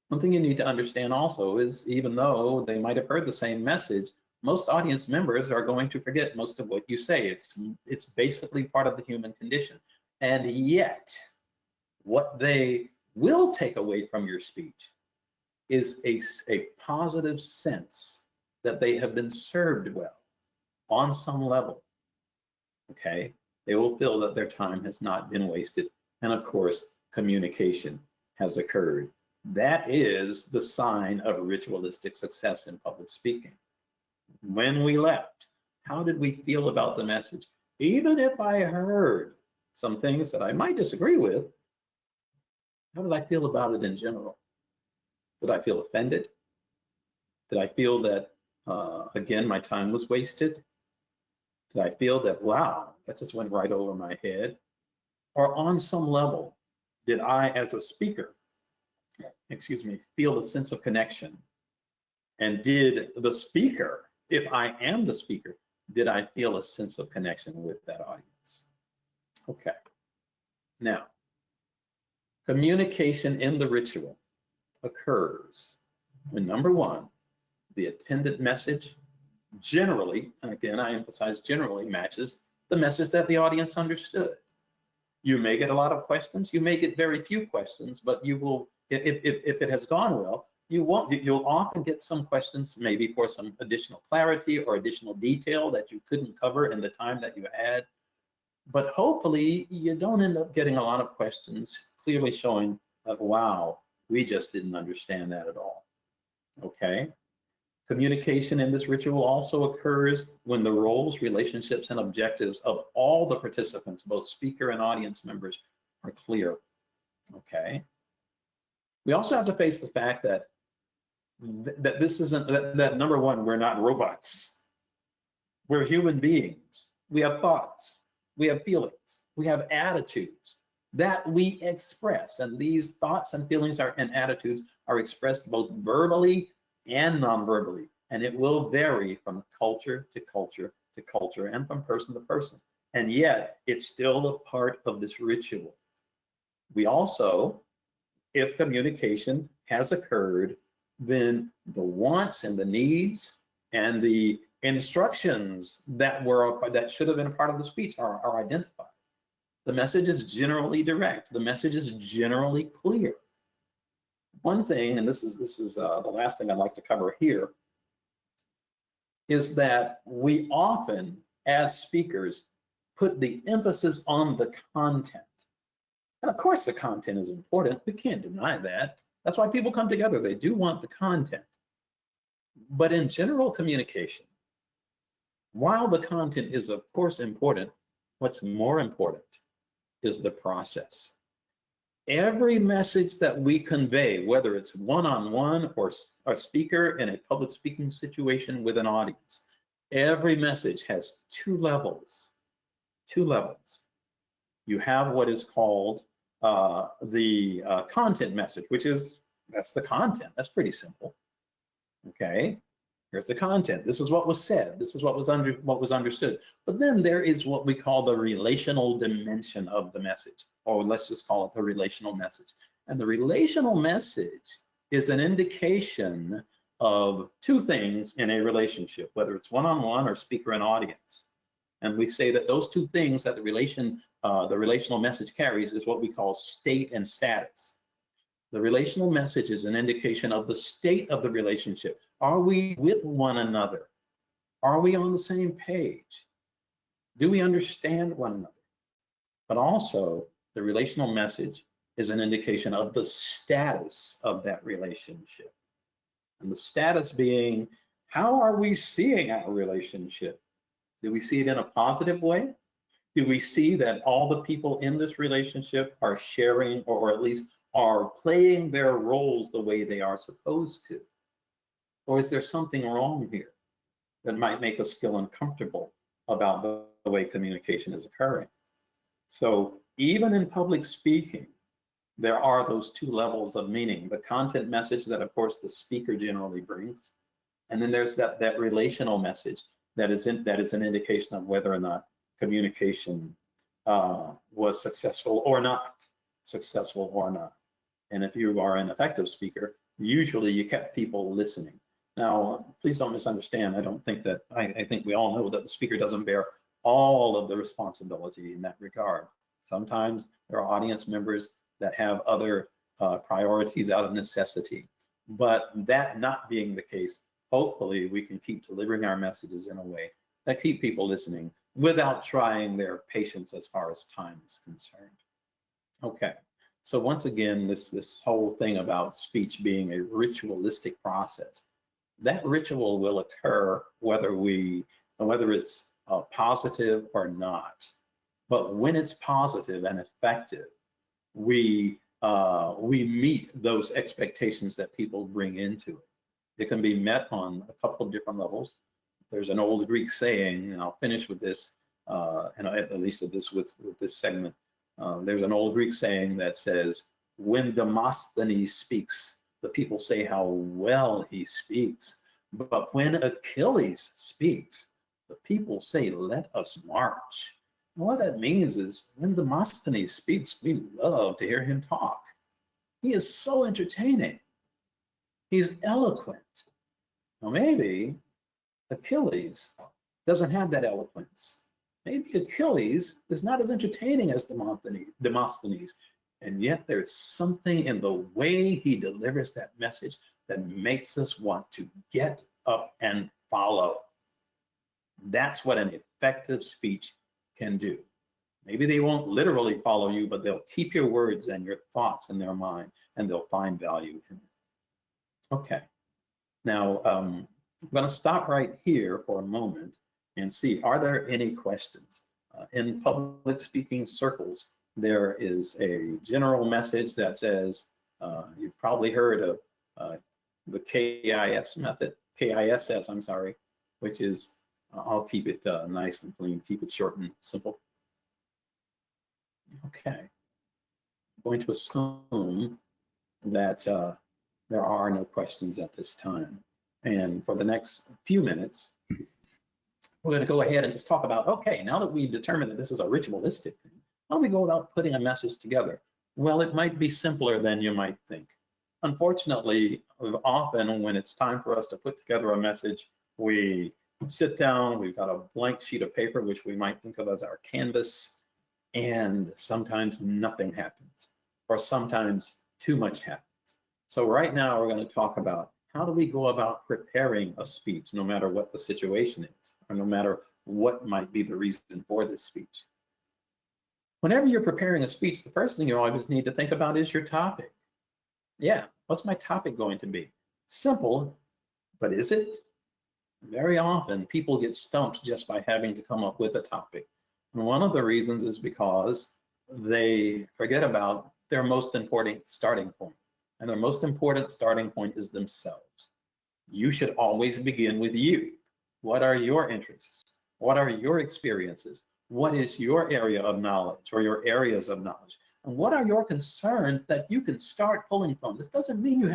One thing you need to understand also is, even though they might have heard the same message, most audience members are going to forget most of what you say. It's basically part of the human condition. And yet, what they will take away from your speech is a positive sense that they have been served well on some level. Okay? They will feel that their time has not been wasted. And of course, communication has occurred. That is the sign of ritualistic success in public speaking. When we left, how did we feel about the message? Even if I heard some things that I might disagree with, how did I feel about it in general? Did I feel offended? Did I feel that, again, my time was wasted? Did I feel that, wow, that just went right over my head? Or on some level, did I, as a speaker, feel a sense of connection? And did the speaker, if I am the speaker, did I feel a sense of connection with that audience? Okay. Now, communication in the ritual occurs when, number one, the attended message generally, and again, I emphasize generally, matches the message that the audience understood. You may get a lot of questions, you may get very few questions, but you will, if it has gone well, you'll often get some questions, maybe for some additional clarity or additional detail that you couldn't cover in the time that you had. But hopefully you don't end up getting a lot of questions clearly showing that, wow, we just didn't understand that at all. Okay? Communication in this ritual also occurs when the roles, relationships, and objectives of all the participants, both speaker and audience members, are clear. Okay? We also have to face the fact that this isn't, that number one, we're not robots. We're human beings. We have thoughts, we have feelings, we have attitudes that we express. And these thoughts and feelings and attitudes are expressed both verbally and non-verbally. And it will vary from culture to culture to culture and from person to person. And yet, it's still a part of this ritual. We also, if communication has occurred, then the wants and the needs and the instructions that should have been a part of the speech are identified. The message is generally direct. The message is generally clear. One thing, and this is the last thing I'd like to cover here, is that we often, as speakers, put the emphasis on the content. And of course the content is important. We can't deny that. That's why people come together. They do want the content. But in general communication, while the content is of course important, what's more important is the process. Every message that we convey, whether it's one-on-one or a speaker in a public speaking situation with an audience, every message has two levels. Two levels. You have what is called the content message, that's the content. That's pretty simple. Okay, here's the content. This is what was said. This is what was understood. But then there is what we call the relational dimension of the message, or let's just call it the relational message. And the relational message is an indication of two things in a relationship, whether it's one-on-one or speaker and audience. And we say that those two things that the relational message carries is what we call state and status. The relational message is an indication of the state of the relationship. Are we with one another? Are we on the same page? Do we understand one another? But also, the relational message is an indication of the status of that relationship. And the status being, how are we seeing our relationship? Do we see it in a positive way? Do we see that all the people in this relationship are sharing, or at least are playing their roles the way they are supposed to? Or is there something wrong here that might make us feel uncomfortable about the way communication is occurring? So even in public speaking, there are those two levels of meaning: the content message that, of course, the speaker generally brings, and then there's that relational message that is an indication of whether or not communication was successful or not. And if you are an effective speaker, usually you kept people listening. Now, please don't misunderstand. I don't think that, I think we all know that the speaker doesn't bear all of the responsibility in that regard. Sometimes there are audience members that have other priorities out of necessity. But that not being the case, hopefully we can keep delivering our messages in a way that keep people listening without trying their patience as far as time is concerned. Okay, so once again, this whole thing about speech being a ritualistic process, that ritual will occur whether it's positive or not. But when it's positive and effective, we meet those expectations that people bring into it. It can be met on a couple of different levels. There's an old Greek saying, and I'll finish with this, and at least with this segment. There's an old Greek saying that says, when Demosthenes speaks, the people say how well he speaks. But when Achilles speaks, the people say, let us march. And what that means is when Demosthenes speaks, we love to hear him talk. He is so entertaining. He's eloquent. Now maybe Achilles doesn't have that eloquence. Maybe Achilles is not as entertaining as Demosthenes, and yet there's something in the way he delivers that message that makes us want to get up and follow. That's what an effective speech can do. Maybe they won't literally follow you, but they'll keep your words and your thoughts in their mind, and they'll find value in it. Okay, now I'm going to stop right here for a moment and see, are there any questions? In public speaking circles, there is a general message that says, you've probably heard of the KISS method, KISS, I'm sorry, which is, I'll keep it nice and clean, keep it short and simple. Okay, I'm going to assume that there are no questions at this time. And for the next few minutes, we're going to go ahead and just talk about, okay, now that we've determined that this is a ritualistic thing, how do we go about putting a message together? Well, it might be simpler than you might think. Unfortunately, often when it's time for us to put together a message, we sit down, we've got a blank sheet of paper, which we might think of as our canvas, and sometimes nothing happens, or sometimes too much happens. So right now we're going to talk about how do we go about preparing a speech, no matter what the situation is, or no matter what might be the reason for this speech. Whenever you're preparing a speech, the first thing you always need to think about is your topic. Yeah, what's my topic going to be? Simple, but is it? Very often people get stumped just by having to come up with a topic. And one of the reasons is because they forget about their most important starting point. And their most important starting point is themselves. You should always begin with you. What are your interests? What are your experiences? What is your area of knowledge or your areas of knowledge? And what are your concerns that you can start pulling from? This doesn't mean you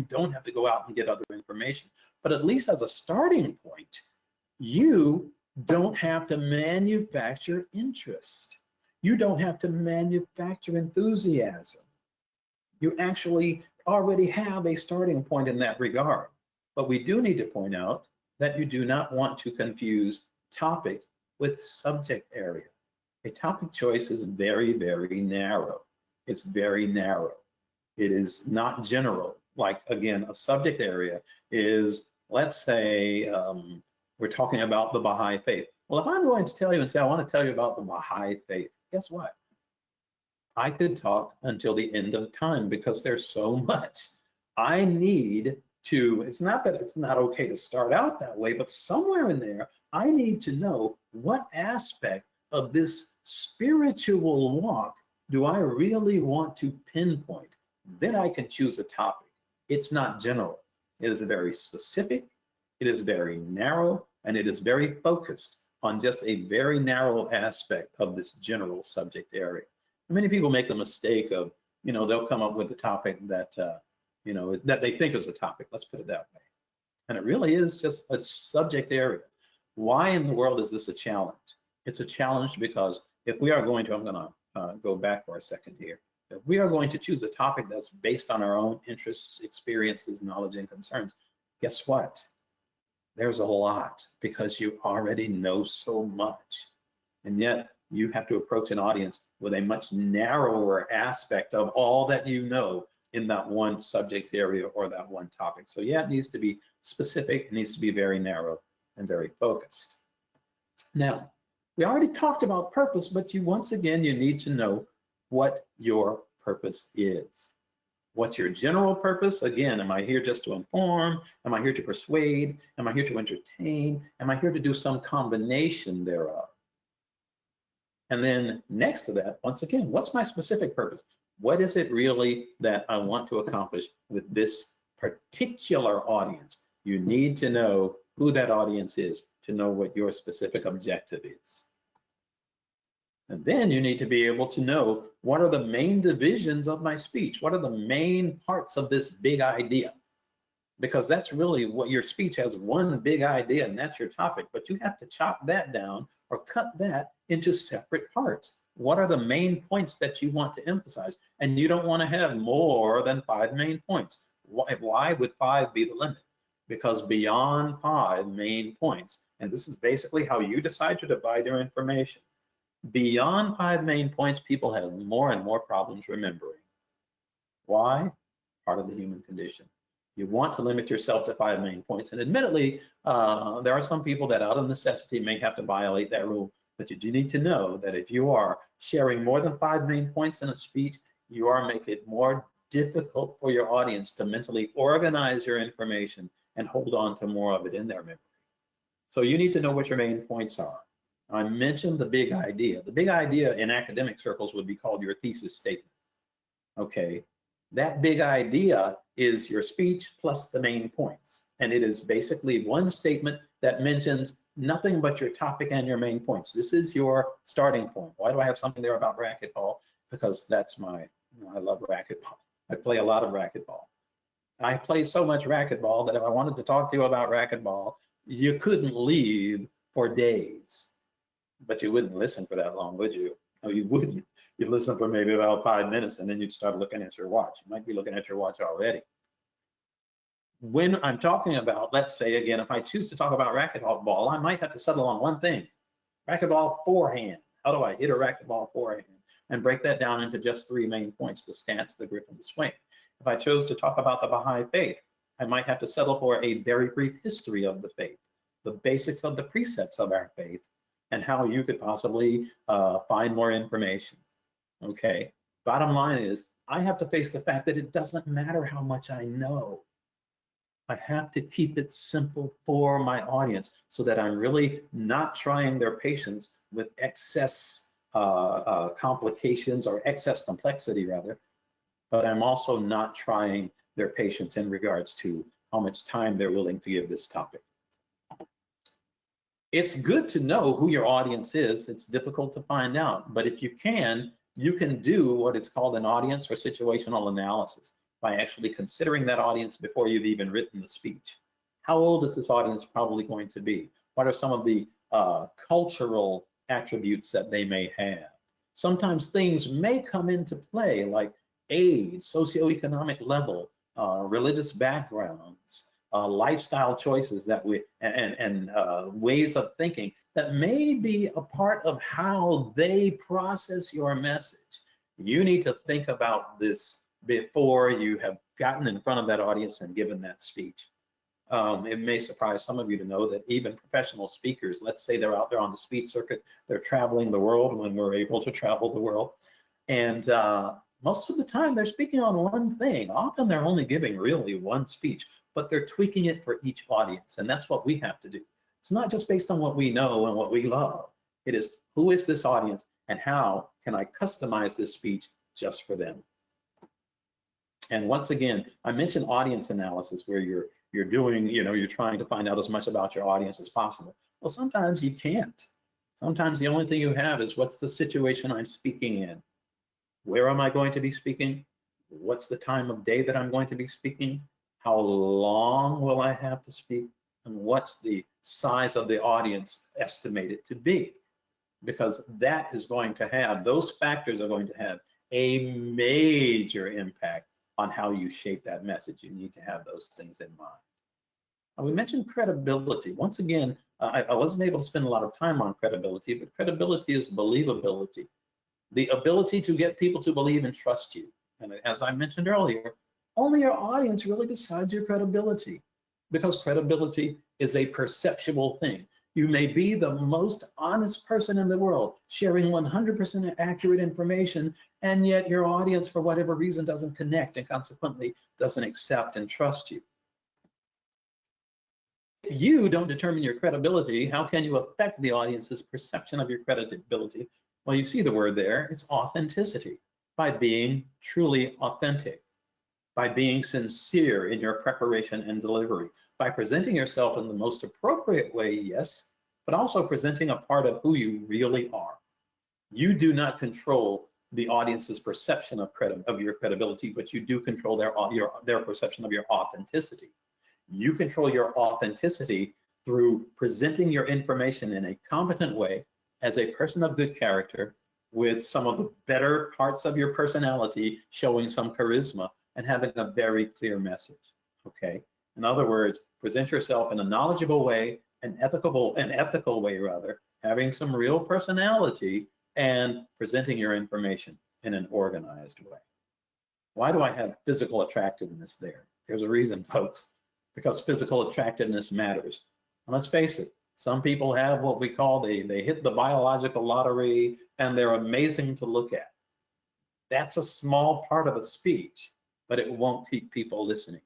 don't have to go out and get other information, but at least as a starting point, you don't have to manufacture interest. You don't have to manufacture enthusiasm. You actually already have a starting point in that regard. But we do need to point out that you do not want to confuse topic with subject area. A topic choice is very, very narrow. It's very narrow. It is not general. Like, again, a subject area is, let's say, we're talking about the Baha'i faith. Well, if I'm going to tell you and say, I want to tell you about the Baha'i faith, guess what? I could talk until the end of time because there's so much. I need to, it's not that it's not okay to start out that way, but somewhere in there, I need to know what aspect of this spiritual walk do I really want to pinpoint. Then I can choose a topic. It's not general. It is very specific, it is very narrow, and it is very focused on just a very narrow aspect of this general subject area. Many people make the mistake of you know, they'll come up with a topic that, you know, that they think is a topic, let's put it that way. And it really is just a subject area. Why in the world is this a challenge? It's a challenge because if we are going to, I'm going to go back for a second here. If we are going to choose a topic that's based on our own interests, experiences, knowledge, and concerns, guess what? There's a lot, because you already know so much. And yet you have to approach an audience with a much narrower aspect of all that you know in that one subject area or that one topic. So yeah, it needs to be specific, it needs to be very narrow and very focused. Now, we already talked about purpose, but once again, you need to know what your purpose is. What's your general purpose? Again, am I here just to inform? Am I here to persuade? Am I here to entertain? Am I here to do some combination thereof? And then next to that, once again, what's my specific purpose? What is it really that I want to accomplish with this particular audience? You need to know who that audience is to know what your specific objective is. And then you need to be able to know what are the main divisions of my speech? What are the main parts of this big idea? Because that's really what your speech has, one big idea, and that's your topic, but you have to chop that down or cut that into separate parts. What are the main points that you want to emphasize? And you don't want to have more than 5 main points. Why would 5 be the limit? Because beyond 5 main points, and this is basically how you decide to divide your information, beyond 5 main points, people have more and more problems remembering. Why? Part of the human condition. You want to limit yourself to 5 main points. And admittedly, there are some people that out of necessity may have to violate that rule. But you do need to know that if you are sharing more than 5 main points in a speech, you are making it more difficult for your audience to mentally organize your information and hold on to more of it in their memory. So you need to know what your main points are. I mentioned the big idea. The big idea in academic circles would be called your thesis statement. Okay, that big idea is your speech plus the main points. And it is basically one statement that mentions nothing but your topic and your main points. This is your starting point. Why do I have something there about racquetball? Because that's I love racquetball. I play a lot of racquetball. I play so much racquetball that if I wanted to talk to you about racquetball, you couldn't leave for days. But you wouldn't listen for that long, would you? No, you wouldn't. You'd listen for maybe about 5 minutes, and then you'd start looking at your watch. You might be looking at your watch already. When I'm talking about, let's say again, if I choose to talk about racquetball, I might have to settle on one thing. Racquetball forehand. How do I hit a racquetball forehand? And break that down into just 3 main points: the stance, the grip, and the swing. If I chose to talk about the Baha'i faith, I might have to settle for a very brief history of the faith, the basics of the precepts of our faith, and how you could possibly find more information. Okay, bottom line is, I have to face the fact that it doesn't matter how much I know. I have to keep it simple for my audience so that I'm really not trying their patience with excess complications or excess complexity rather, but I'm also not trying their patience in regards to how much time they're willing to give this topic. It's good to know who your audience is. It's difficult to find out, but if you can do what is called an audience or situational analysis by actually considering that audience before you've even written the speech. How old is this audience probably going to be? What are some of the cultural attributes that they may have? Sometimes things may come into play like age, socioeconomic level, religious backgrounds, lifestyle choices that and ways of thinking that may be a part of how they process your message. You need to think about this before you have gotten in front of that audience and given that speech. It may surprise some of you to know that even professional speakers, let's say they're out there on the speech circuit, they're traveling the world when we're able to travel the world, and most of the time they're speaking on one thing. Often they're only giving really one speech, but they're tweaking it for each audience, and that's what we have to do. It's not just based on what we know and what we love. It is, who is this audience and how can I customize this speech just for them? And once again, I mentioned audience analysis where you're doing, you're trying to find out as much about your audience as possible. Well, sometimes you can't. Sometimes the only thing you have is, what's the situation I'm speaking in? Where am I going to be speaking? What's the time of day that I'm going to be speaking? How long will I have to speak? And what's the size of the audience estimated to be? Because that is going to have, those factors are going to have a major impact on how you shape that message. You need to have those things in mind. We mentioned credibility. Once again, I wasn't able to spend a lot of time on credibility, but credibility is believability. The ability to get people to believe and trust you. And as I mentioned earlier, only your audience really decides your credibility, because credibility is a perceptual thing. You may be the most honest person in the world, sharing 100% accurate information, and yet your audience, for whatever reason, doesn't connect and consequently doesn't accept and trust you. If you don't determine your credibility, how can you affect the audience's perception of your credibility? Well, you see the word there, it's authenticity, by being truly authentic, by being sincere in your preparation and delivery, by presenting yourself in the most appropriate way, yes, but also presenting a part of who you really are. You do not control the audience's perception of your credibility, but you do control their perception of your authenticity. You control your authenticity through presenting your information in a competent way as a person of good character, with some of the better parts of your personality showing some charisma and having a very clear message, okay? In other words, present yourself in a knowledgeable way, an ethical way rather, having some real personality, and presenting your information in an organized way. Why do I have physical attractiveness there? There's a reason, folks, because physical attractiveness matters. And let's face it, some people have what we call, they hit the biological lottery and they're amazing to look at. That's a small part of a speech, but it won't keep people listening.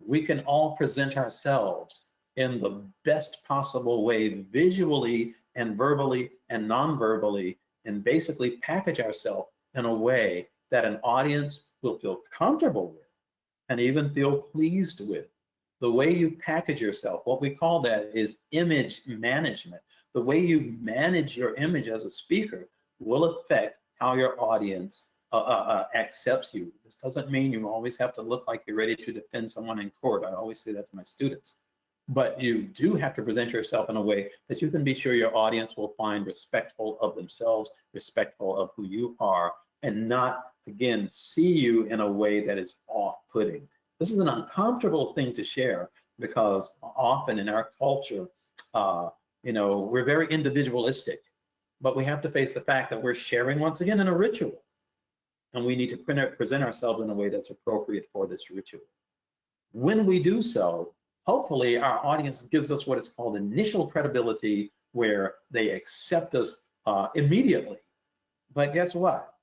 We can all present ourselves in the best possible way, visually and verbally and non-verbally, and basically package ourselves in a way that an audience will feel comfortable with and even feel pleased with. The way you package yourself, what we call that is image management. The way you manage your image as a speaker will affect how your audience accepts you. This doesn't mean you always have to look like you're ready to defend someone in court. I always say that to my students. But you do have to present yourself in a way that you can be sure your audience will find respectful of themselves, respectful of who you are, and not, again, see you in a way that is off-putting. This is an uncomfortable thing to share, because often in our culture, we're very individualistic, but we have to face the fact that we're sharing, once again, in a ritual, and we need to present ourselves in a way that's appropriate for this ritual. When we do so, hopefully our audience gives us what is called initial credibility, where they accept us immediately. But guess what?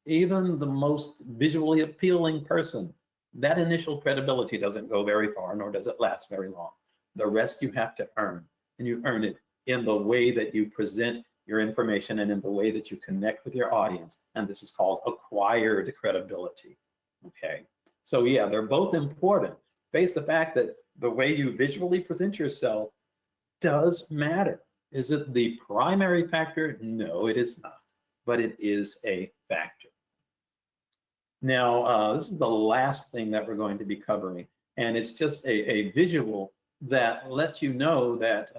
Even the most visually appealing person, that initial credibility doesn't go very far, nor does it last very long. The rest you have to earn, and you earn it in the way that you present your information and in the way that you connect with your audience. And this is called acquired credibility, okay? So yeah, they're both important. Face the fact that the way you visually present yourself does matter. Is it the primary factor? No, it is not, but it is a factor. Now, this is the last thing that we're going to be covering, and it's just a visual that lets you know that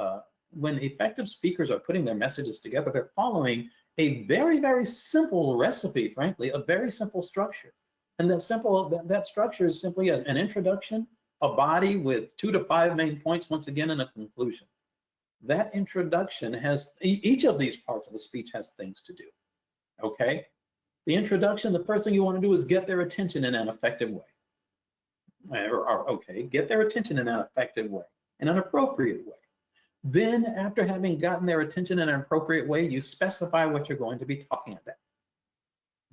when effective speakers are putting their messages together, they're following a very, very simple recipe, frankly, a very simple structure. And that structure is simply an introduction, a body with 2 to 5 main points, once again, and a conclusion. That introduction has, each of these parts of the speech has things to do, okay? The introduction, the first thing you want to do is get their attention in an effective way. Get their attention in an effective way, in an appropriate way. Then, after having gotten their attention in an appropriate way, you specify what you're going to be talking about.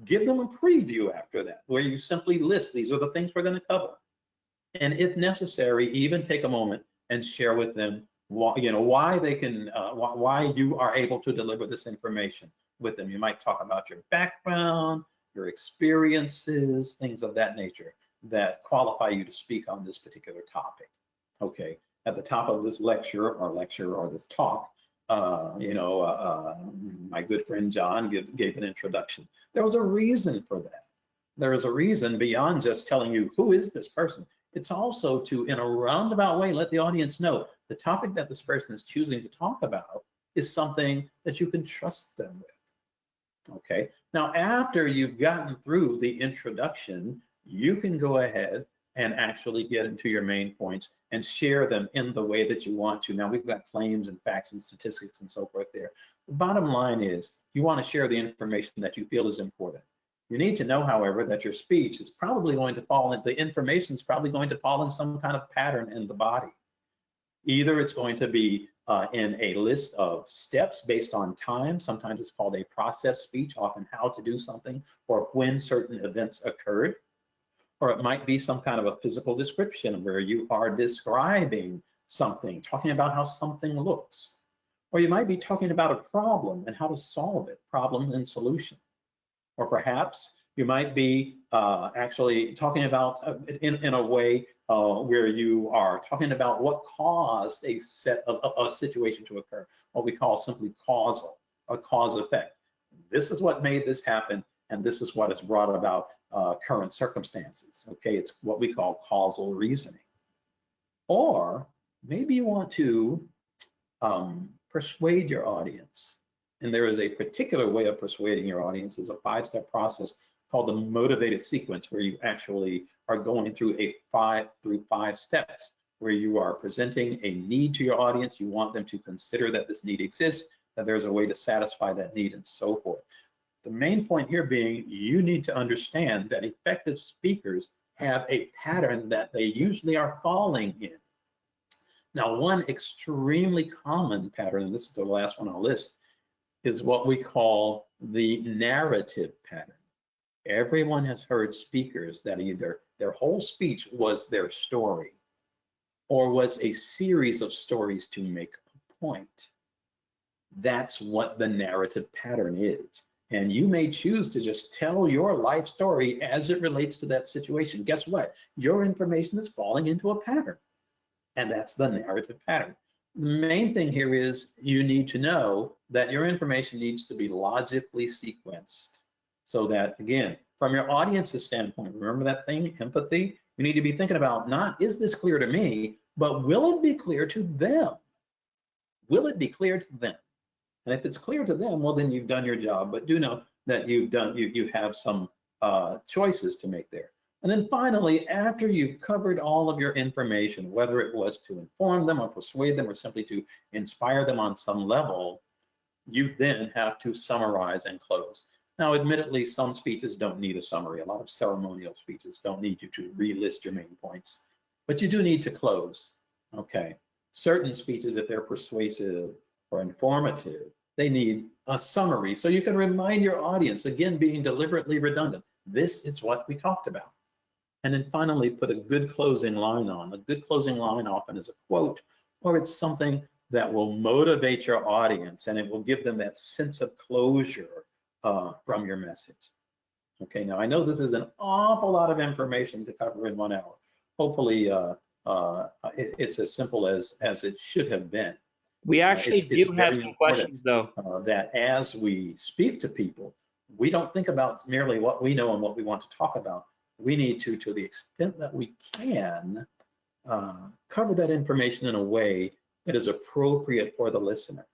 Give them a preview after that, where you simply list, these are the things we're going to cover. And if necessary, even take a moment and share with them why you are able to deliver this information with them. You might talk about your background, your experiences, things of that nature that qualify you to speak on this particular topic. Okay, at the top of this lecture or this talk, my good friend John gave an introduction. There was a reason for that. there is a reason beyond just telling you who is this person. It's also to, in a roundabout way, let the audience know the topic that this person is choosing to talk about is something that you can trust them with. Okay, now after you've gotten through the introduction, you can go ahead and actually get into your main points and share them in the way that you want to. Now we've got claims and facts and statistics and so forth there. The bottom line is you want to share the information that you feel is important. You need to know, however, that your speech is probably going to fall in, the information is probably going to fall in some kind of pattern in the body. Either it's going to be in a list of steps based on time. Sometimes it's called a process speech, often how to do something or when certain events occurred. Or it might be some kind of a physical description where you are describing something, talking about how something looks. Or you might be talking about a problem and how to solve it, problem and solution. Or perhaps you might be actually talking about in a way where you are talking about what caused a situation to occur, what we call simply causal, a cause effect. This is what made this happen, and this is what has brought about current circumstances. Okay, it's what we call causal reasoning. Or maybe you want to persuade your audience. And there is a particular way of persuading your audience. It's a 5-step process called the motivated sequence, where you actually are going through 5 steps, where you are presenting a need to your audience. You want them to consider that this need exists, that there's a way to satisfy that need, and so forth. The main point here being, you need to understand that effective speakers have a pattern that they usually are falling in. Now, one extremely common pattern, and this is the last one I'll list, is what we call the narrative pattern. Everyone has heard speakers that either their whole speech was their story or was a series of stories to make a point. That's what the narrative pattern is. And you may choose to just tell your life story as it relates to that situation. Guess what? Your information is falling into a pattern, and that's the narrative pattern. The main thing here is you need to know that your information needs to be logically sequenced, so that, again, from your audience's standpoint, remember that thing, empathy? You need to be thinking about not, is this clear to me, but will it be clear to them? Will it be clear to them? And if it's clear to them, well, then you've done your job. But do know that you have some choices to make there. And then finally, after you've covered all of your information, whether it was to inform them or persuade them or simply to inspire them on some level, you then have to summarize and close. Now, admittedly, some speeches don't need a summary. A lot of ceremonial speeches don't need you to relist your main points, but you do need to close. Okay. Certain speeches, if they're persuasive or informative, they need a summary. So you can remind your audience, again, being deliberately redundant, this is what we talked about. And then finally, put a good closing line on. A good closing line often is a quote, or it's something that will motivate your audience, and it will give them that sense of closure from your message. Okay, now I know this is an awful lot of information to cover in 1 hour. Hopefully, it's as simple as it should have been. We actually do have some questions, though. That as we speak to people, we don't think about merely what we know and what we want to talk about. We need to the extent that we can, cover that information in a way that is appropriate for the listener.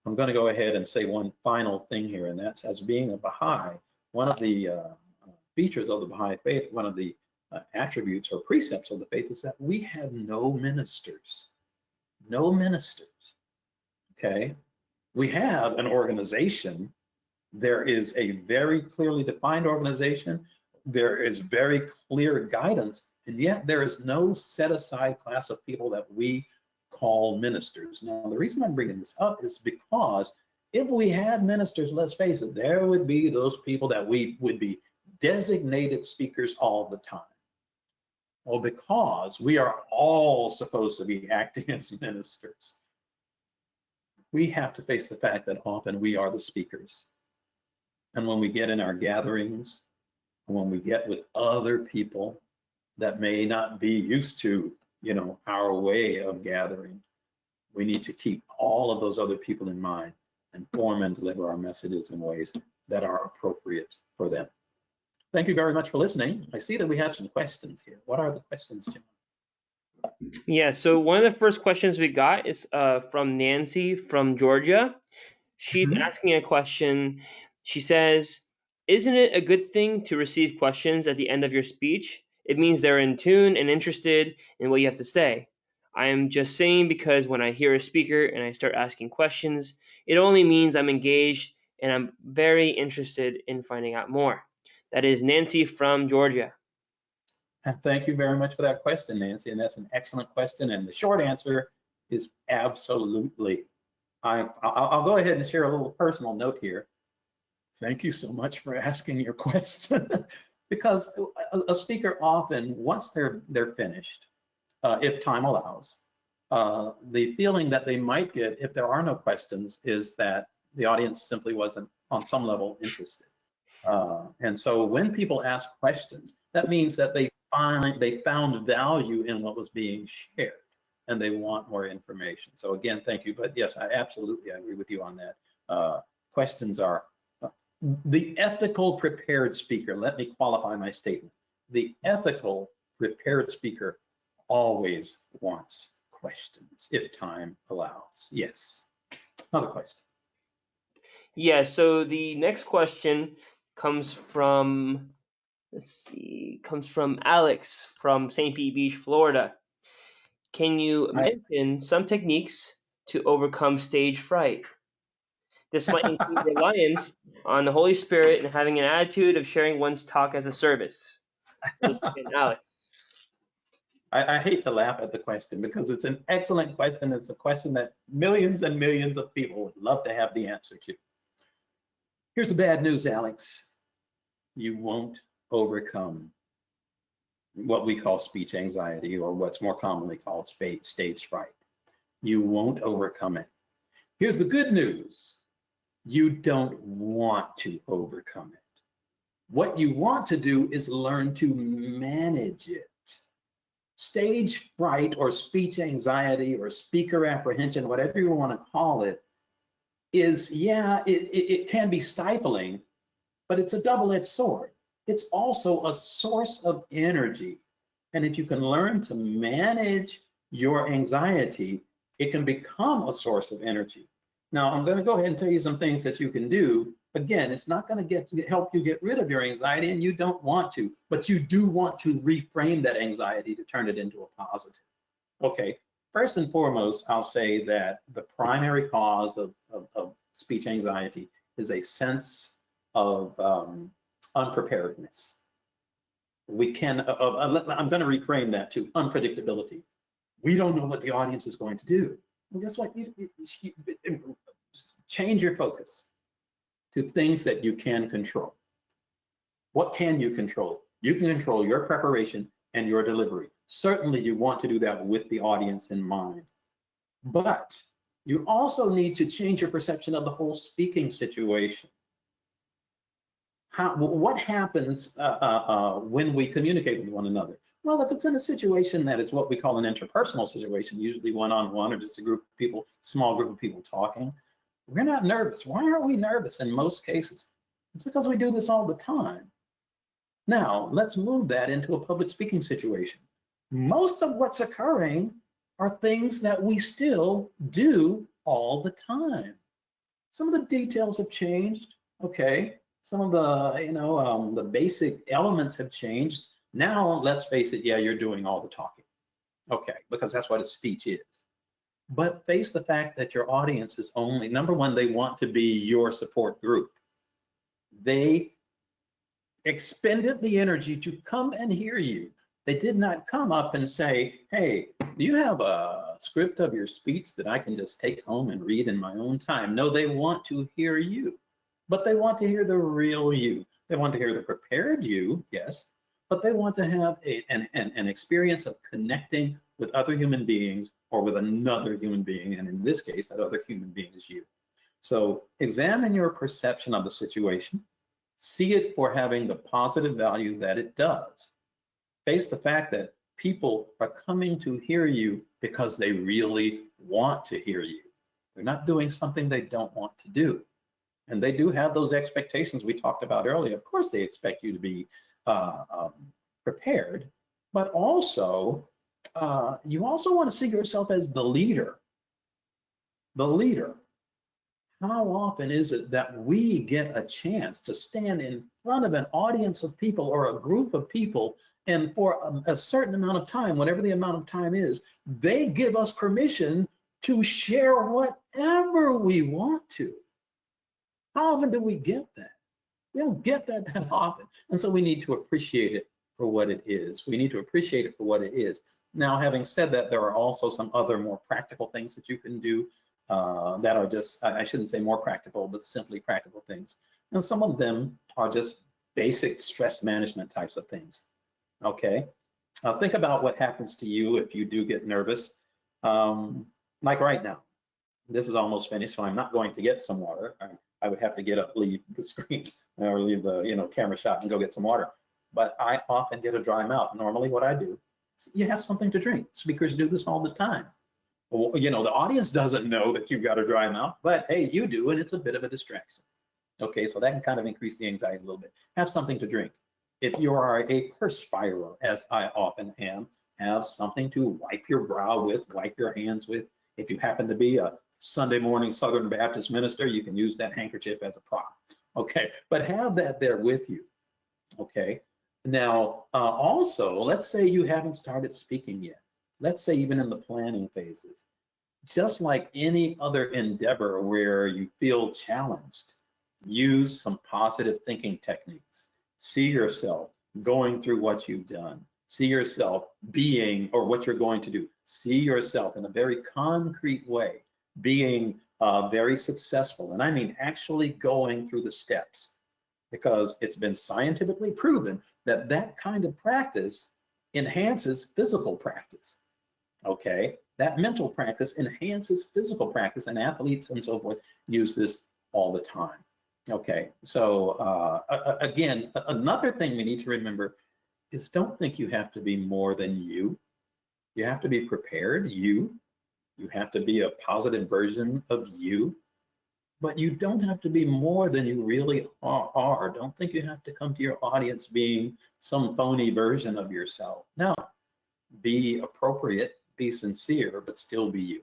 I'm going to go ahead and say one final thing here, and that's, as being a Baha'i, one of the features of the Baha'i faith, one of the attributes or precepts of the faith is that we have no ministers. No ministers. Okay? We have an organization. There is a very clearly defined organization. There is very clear guidance, and yet there is no set aside class of people that we call ministers. Now, the reason I'm bringing this up is because if we had ministers, let's face it, there would be those people that we would be designated speakers all the time. Well, because we are all supposed to be acting as ministers, we have to face the fact that often we are the speakers. And when we get in our gatherings, when we get with other people that may not be used to, our way of gathering, we need to keep all of those other people in mind and form and deliver our messages in ways that are appropriate for them. Thank you very much for listening. I see that we have some questions here. What are the questions, Jim? Yeah, so one of the first questions we got is from Nancy from Georgia. She's asking a question. She says, "Isn't it a good thing to receive questions at the end of your speech? It means they're in tune and interested in what you have to say. I am just saying because when I hear a speaker and I start asking questions, it only means I'm engaged and I'm very interested in finding out more." That is Nancy from Georgia. And thank you very much for that question, Nancy. And that's an excellent question. And the short answer is absolutely. I'll go ahead and share a little personal note here. Thank you so much for asking your question. Because a speaker often, once they're finished, if time allows, the feeling that they might get if there are no questions is that the audience simply wasn't on some level interested. And so when people ask questions, that means that they found value in what was being shared and they want more information. So again, thank you. But yes, I agree with you on that. Questions are the ethical prepared speaker. Let me qualify my statement. The ethical prepared speaker always wants questions if time allows. Yes. Another question. Yeah, so the next question comes from, Alex from St. Pete Beach, Florida. Can you mention some techniques to overcome stage fright? This might include reliance on the Holy Spirit and having an attitude of sharing one's talk as a service. Alex. I hate to laugh at the question because it's an excellent question. It's a question that millions and millions of people would love to have the answer to. Here's the bad news, Alex. You won't overcome what we call speech anxiety, or what's more commonly called stage fright. You won't overcome it. Here's the good news. You don't want to overcome it. What you want to do is learn to manage it. Stage fright or speech anxiety or speaker apprehension, whatever you want to call it, is, it can be stifling, but it's a double-edged sword. It's also a source of energy. And if you can learn to manage your anxiety, it can become a source of energy. Now, I'm going to go ahead and tell you some things that you can do. Again, it's not going to help you get rid of your anxiety, and you don't want to, but you do want to reframe that anxiety to turn it into a positive. Okay, first and foremost, I'll say that the primary cause of speech anxiety is a sense of unpreparedness. We can, I'm going to reframe that to unpredictability. We don't know what the audience is going to do. Well, guess what? You change your focus to things that you can control. What can you control? You can control your preparation and your delivery. Certainly you want to do that with the audience in mind. But you also need to change your perception of the whole speaking situation. What happens when we communicate with one another? Well, if it's in a situation that is what we call an interpersonal situation, usually one-on-one or just a group of people, small group of people talking, we're not nervous. Why aren't we nervous in most cases? It's because we do this all the time. Now, let's move that into a public speaking situation. Most of what's occurring are things that we still do all the time. Some of the details have changed, okay? Some of the, the basic elements have changed. Now, let's face it, yeah, you're doing all the talking, okay, because that's what a speech is. But face the fact that your audience is only, number one, they want to be your support group. They expended the energy to come and hear you. They did not come up and say, hey, do you have a script of your speech that I can just take home and read in my own time? No, they want to hear you, but they want to hear the real you. They want to hear the prepared you, yes, but they want to have an experience of connecting with other human beings or with another human being, and in this case, that other human being is you. So examine your perception of the situation, see it for having the positive value that it does. Face the fact that people are coming to hear you because they really want to hear you. They're not doing something they don't want to do. And they do have those expectations we talked about earlier. Of course, they expect you to be prepared, but also you also want to see yourself as the leader. The leader. How often is it that we get a chance to stand in front of an audience of people or a group of people, and for a certain amount of time, whatever the amount of time is, they give us permission to share whatever we want to? How often do we get that? We don't get that often. And so we need to appreciate it for what it is. We need to appreciate it for what it is. Now, having said that, there are also some other more practical things that you can do that are just, I shouldn't say more practical, but simply practical things. And some of them are just basic stress management types of things. Okay. Think about what happens to you if you do get nervous. Like right now, this is almost finished, so I'm not going to get some water. I would have to get up, leave the screen, or leave the camera shot and go get some water. But I often get a dry mouth. Normally what I do is you have something to drink. Speakers do this all the time. Well, the audience doesn't know that you've got a dry mouth, but hey, you do, and it's a bit of a distraction. Okay, so that can kind of increase the anxiety a little bit. Have something to drink. If you are a perspirer, as I often am, have something to wipe your brow with, wipe your hands with. If you happen to be a Sunday morning Southern Baptist minister, you can use that handkerchief as a prop. Okay, but have that there with you. Okay, now also, let's say you haven't started speaking yet. Let's say even in the planning phases. Just like any other endeavor where you feel challenged, use some positive thinking techniques. See yourself going through what you've done. See yourself being, or what you're going to do. See yourself in a very concrete way, being very successful. And I mean actually going through the steps, because it's been scientifically proven that that kind of practice enhances physical practice. Okay, that mental practice enhances physical practice, and athletes and so forth use this all the time. Okay, so again, another thing we need to remember is don't think you have to be more than you. You have to be prepared, you have to be a positive version of you, but you don't have to be more than you really are. Don't think you have to come to your audience being some phony version of yourself. No, be appropriate, be sincere, but still be you.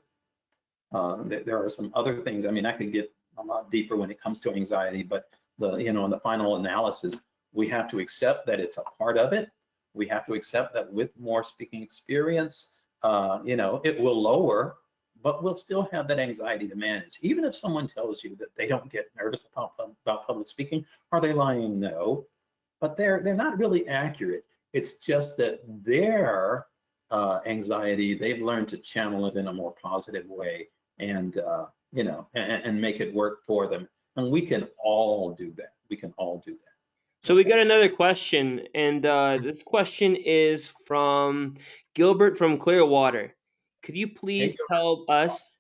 There are some other things. I mean, I could get a lot deeper when it comes to anxiety, but in the final analysis, we have to accept that it's a part of it. We have to accept that with more speaking experience, it will lower, but we'll still have that anxiety to manage. Even if someone tells you that they don't get nervous about public speaking, are they lying? No, but they're not really accurate. It's just that their anxiety, they've learned to channel it in a more positive way, and and make it work for them. And we can all do that. We can all do that. So we got another question, and this question is from Gilbert from Clearwater. Could you please tell us,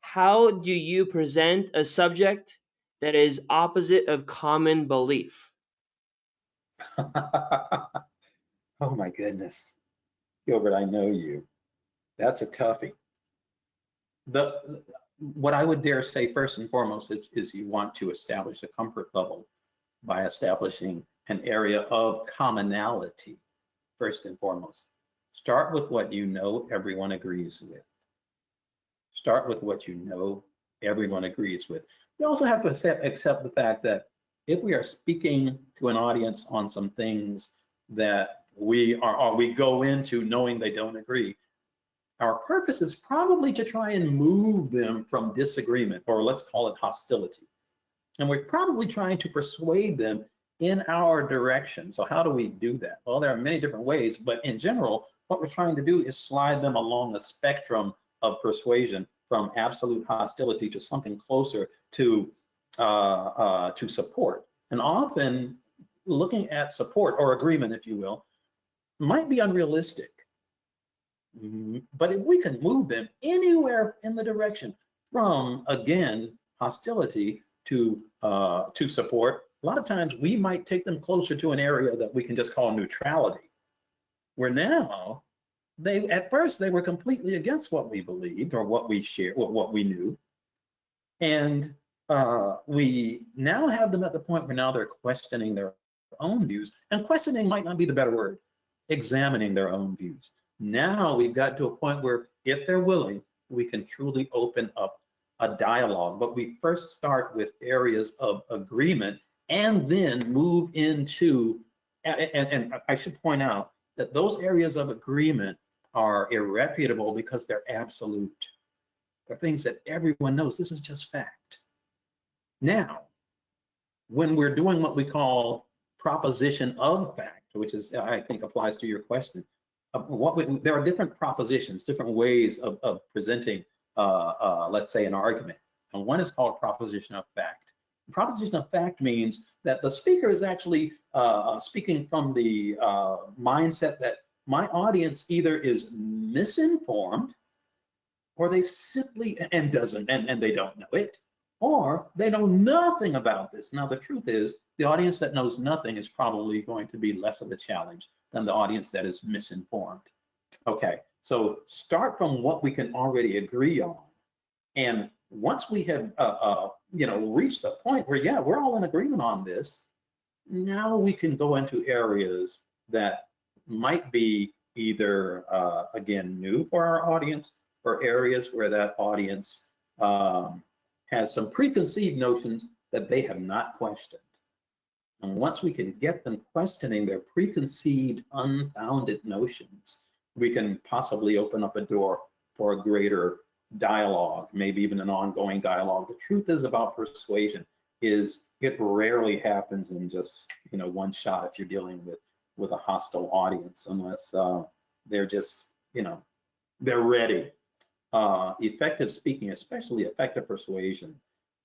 how do you present a subject that is opposite of common belief? Oh my goodness. Gilbert, I know you. That's a toughie. What I would dare say first and foremost is you want to establish a comfort level by establishing an area of commonality, first and foremost. Start with what you know everyone agrees with. Start with what you know everyone agrees with. You also have to accept the fact that if we are speaking to an audience on some things that we go into knowing they don't agree, our purpose is probably to try and move them from disagreement, or let's call it hostility. And we're probably trying to persuade them in our direction. So how do we do that? Well, there are many different ways, but in general, what we're trying to do is slide them along the spectrum of persuasion from absolute hostility to something closer to support. And often looking at support, or agreement, if you will, might be unrealistic. But if we can move them anywhere in the direction from, again, hostility to support, a lot of times we might take them closer to an area that we can just call neutrality, where now at first they were completely against what we believed or what we shared, or what we knew. And we now have them at the point where now they're questioning their own views, and questioning might not be the better word, examining their own views. Now we've got to a point where if they're willing, we can truly open up a dialogue, but we first start with areas of agreement and then move into, and I should point out that those areas of agreement are irrefutable because they're absolute. They're things that everyone knows. This is just fact. Now, when we're doing what we call proposition of fact, which is, I think, applies to your question, there are different propositions, different ways of presenting, let's say, an argument. And one is called proposition of fact. Proposition of fact means that the speaker is actually speaking from the mindset that my audience either is misinformed, or they simply and they don't know it, or they know nothing about this. Now, the truth is, the audience that knows nothing is probably going to be less of a challenge than the audience that is misinformed. Okay, so start from what we can already agree on, and once we have reached the point where, yeah, we're all in agreement on this, now we can go into areas that might be either again new for our audience, or areas where that audience has some preconceived notions that they have not questioned. And once we can get them questioning their preconceived, unfounded notions, we can possibly open up a door for a greater dialogue, maybe even an ongoing dialogue. The truth is about persuasion is it rarely happens in just one shot if you're dealing with a hostile audience, unless they're just they're ready. Effective speaking, especially effective persuasion.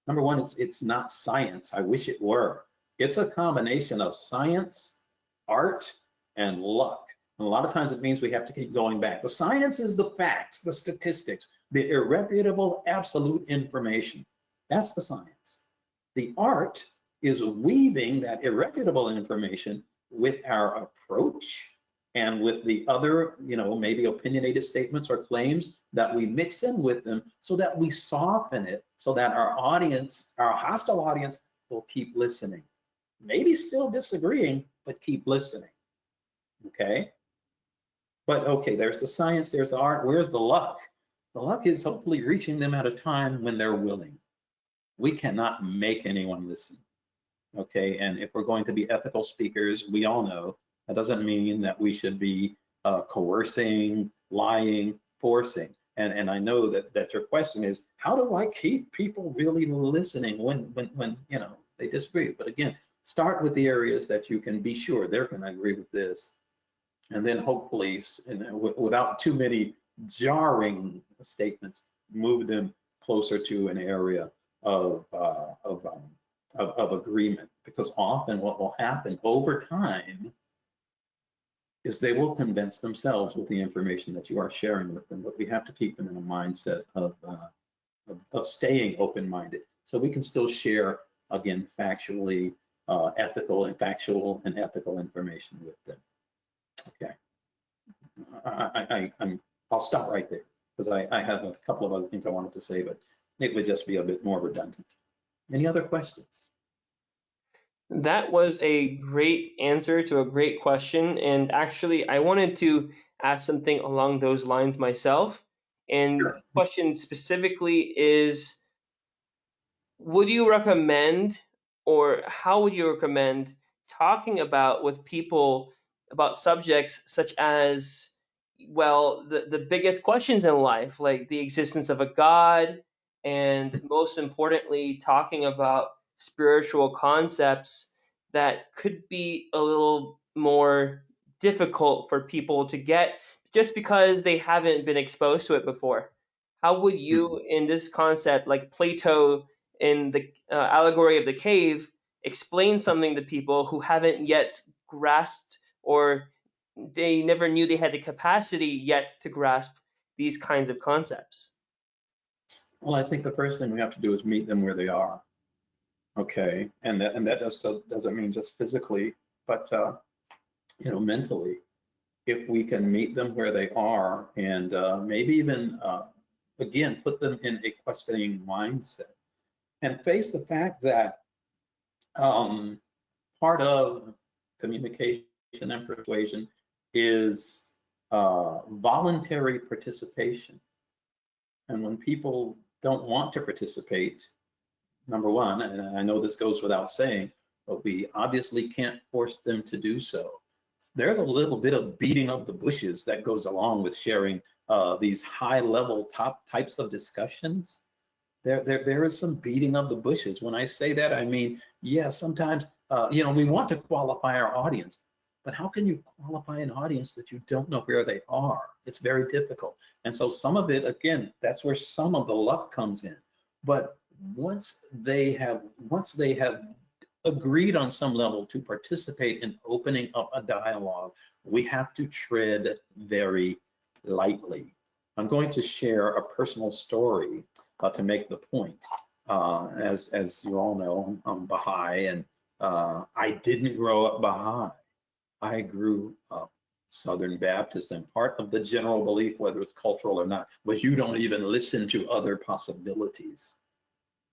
Number one, it's not science. I wish it were. It's a combination of science, art, and luck. And a lot of times it means we have to keep going back. The science is the facts, the statistics, the irrefutable absolute information. That's the science. The art is weaving that irrefutable information with our approach and with the other, maybe opinionated statements or claims that we mix in with them, so that we soften it, so that our audience, our hostile audience, will keep listening. Maybe still disagreeing, but keep listening. Okay? But okay, there's the science, there's the art. Where's the luck? The luck is hopefully reaching them at a time when they're willing. We cannot make anyone listen. Okay, and if we're going to be ethical speakers, we all know that doesn't mean that we should be coercing, lying, forcing. And I know that your question is, how do I keep people really listening when they disagree? But again, start with the areas that you can be sure they're going to agree with this, and then hopefully, without too many jarring statements, move them closer to an area of agreement. Because often what will happen over time is they will convince themselves with the information that you are sharing with them, but we have to keep them in a mindset of staying open-minded, so we can still share, again, factually ethical and factual and ethical information with them. Okay, I'll stop right there, because I have a couple of other things I wanted to say, but it would just be a bit more redundant. Any other questions? That was a great answer to a great question. And actually, I wanted to ask something along those lines myself. And Sure. The question specifically is, would you recommend, or how would you recommend talking with people about subjects such as, well, the biggest questions in life, like the existence of a God, and most importantly, talking about spiritual concepts that could be a little more difficult for people to get just because they haven't been exposed to it before? How would you, in this concept, like Plato in the allegory of the cave, explain something to people who haven't yet grasped, or they never knew they had the capacity yet to grasp these kinds of concepts? Well, I think the first thing we have to do is meet them where they are. Okay, and that doesn't mean just physically, but mentally. If we can meet them where they are, and maybe even again put them in a questioning mindset. and face the fact that part of communication and persuasion is voluntary participation. And when people don't want to participate, number one, and I know this goes without saying, but we obviously can't force them to do so. There's a little bit of beating of the bushes that goes along with sharing these high-level types of discussions. There is some beating of the bushes. When I say that, I mean, yeah, sometimes, we want to qualify our audience, but how can you qualify an audience that you don't know where they are? It's very difficult. And so some of it, again, that's where some of the luck comes in. But once they have agreed on some level to participate in opening up a dialogue, we have to tread very lightly. I'm going to share a personal story to make the point. As you all know, I'm Baha'i, and I didn't grow up Baha'i. I grew up Southern Baptist, and part of the general belief, whether it's cultural or not, was you don't even listen to other possibilities.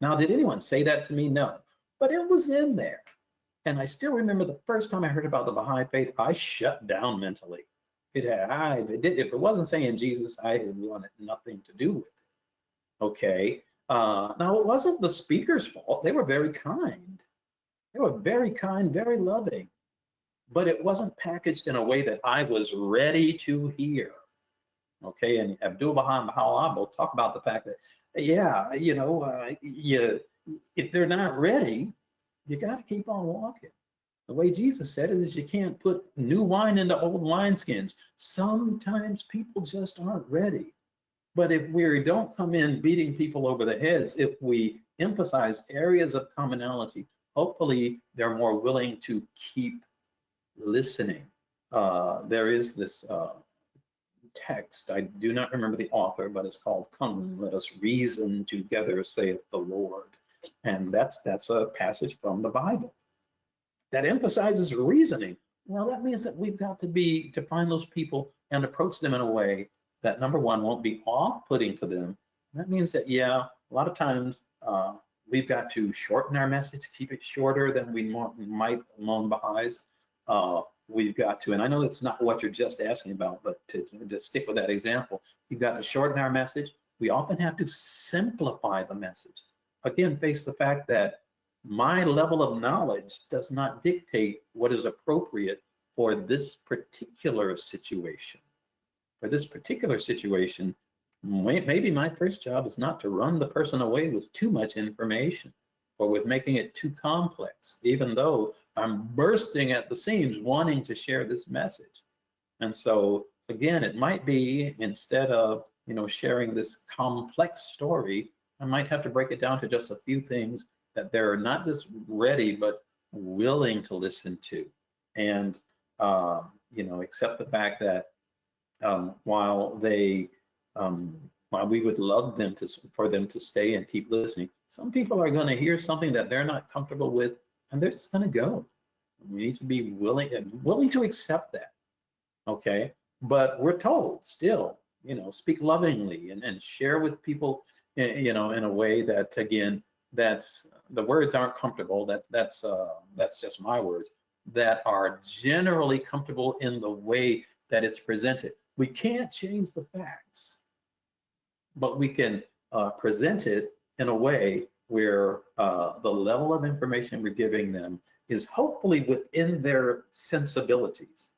Now, did anyone say that to me? No, but it was in there. And I still remember the first time I heard about the Baha'i faith, I shut down mentally. If it wasn't saying Jesus, I wanted nothing to do with it. Okay. Now, it wasn't the speaker's fault. They were very kind. They were very kind, very loving. But it wasn't packaged in a way that I was ready to hear. Okay. And Abdu'l-Baha and Baha'u'llah both talk about the fact that, yeah, if they're not ready, you got to keep on walking. The way Jesus said it is you can't put new wine into old wineskins. Sometimes people just aren't ready. But if we don't come in beating people over the heads, if we emphasize areas of commonality, hopefully they're more willing to keep listening. There is this text, I do not remember the author, but it's called "Come, Let Us Reason Together, Saith the Lord." And that's a passage from the Bible that emphasizes reasoning. Well, that means that we've got to find those people and approach them in a way that, number one, won't be off-putting to them. That means that, yeah, a lot of times we've got to shorten our message, keep it shorter than we might among Baha'is. We've got to, and I know that's not what you're just asking about, but to stick with that example, we've got to shorten our message. We often have to simplify the message. Again, face the fact that my level of knowledge does not dictate what is appropriate for this particular situation. For this particular situation, maybe my first job is not to run the person away with too much information or with making it too complex, even though I'm bursting at the seams wanting to share this message. And so, again, it might be, instead of sharing this complex story, I might have to break it down to just a few things that they're not just ready, but willing to listen to. And, accept the fact that while we would love for them to stay and keep listening, some people are going to hear something that they're not comfortable with, and they're just going to go. We need to be willing to accept that. Okay. But we're told still, speak lovingly and share with people, in a way that, again, that's, the words aren't comfortable. That's just my words, that are generally comfortable in the way that it's presented. We can't change the facts, but we can present it in a way where the level of information we're giving them is hopefully within their sensibilities,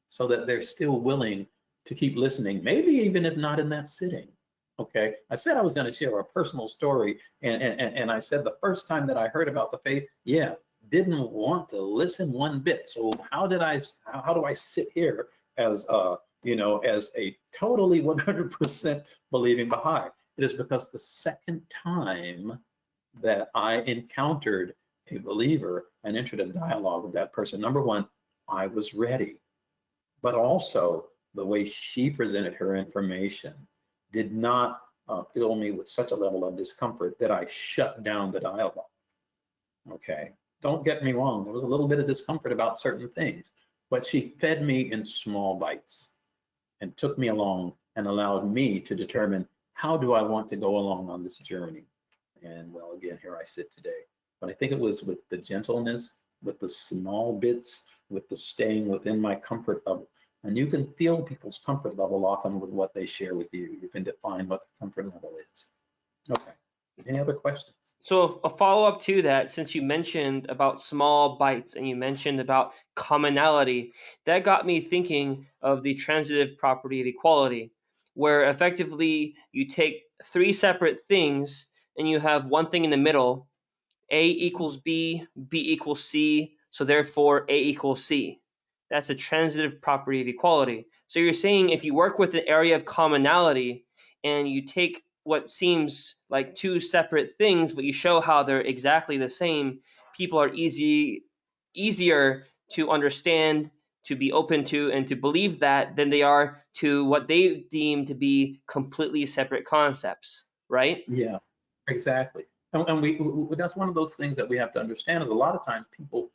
so that they're still willing to keep listening, maybe even if not in that sitting. Okay, I said I was going to share a personal story, and I said the first time that I heard about the faith, didn't want to listen one bit. So how do I sit here as as a totally 100% believing Baha'i? It is because the second time that I encountered a believer and entered a dialogue with that person, number one, I was ready, but also the way she presented her information did not fill me with such a level of discomfort that I shut down the dialogue. Okay, don't get me wrong, there was a little bit of discomfort about certain things, but she fed me in small bites and took me along and allowed me to determine, how do I want to go along on this journey? And well, again, here I sit today. But I think it was with the gentleness, with the small bits, with the staying within my comfort level. And you can feel people's comfort level often with what they share with you. You can define what the comfort level is. Okay. Any other questions? So a follow-up to that, since you mentioned about small bites and you mentioned about commonality, that got me thinking of the transitive property of equality, where effectively you take three separate things and you have one thing in the middle, A equals B, B equals C, so therefore A equals C. That's a transitive property of equality. So you're saying if you work with an area of commonality and you take what seems like two separate things, but you show how they're exactly the same, people are easier to understand, to be open to, and to believe that than they are to what they deem to be completely separate concepts, right? Yeah, exactly. And we that's one of those things that we have to understand is a lot of times people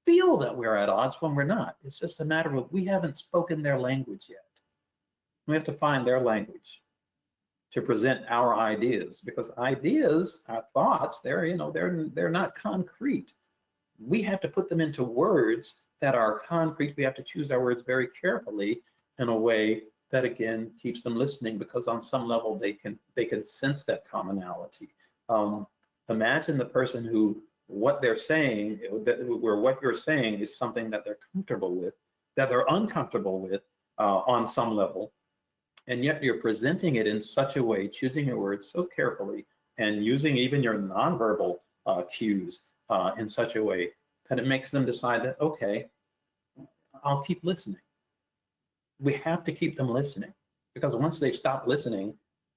feel that we're at odds when we're not. It's just a matter of we haven't spoken their language yet. We have to find their language to present our ideas, because ideas, our thoughts, they're not concrete. We have to put them into words that are concrete. We have to choose our words very carefully in a way that again keeps them listening, because on some level they can sense that commonality. Imagine the person who what they're saying, where what you're saying is something that they're comfortable with, that they're uncomfortable with on some level, and yet you're presenting it in such a way, choosing your words so carefully, and using even your nonverbal cues in such a way that it makes them decide that, okay, I'll keep listening. We have to keep them listening, because once they stop listening,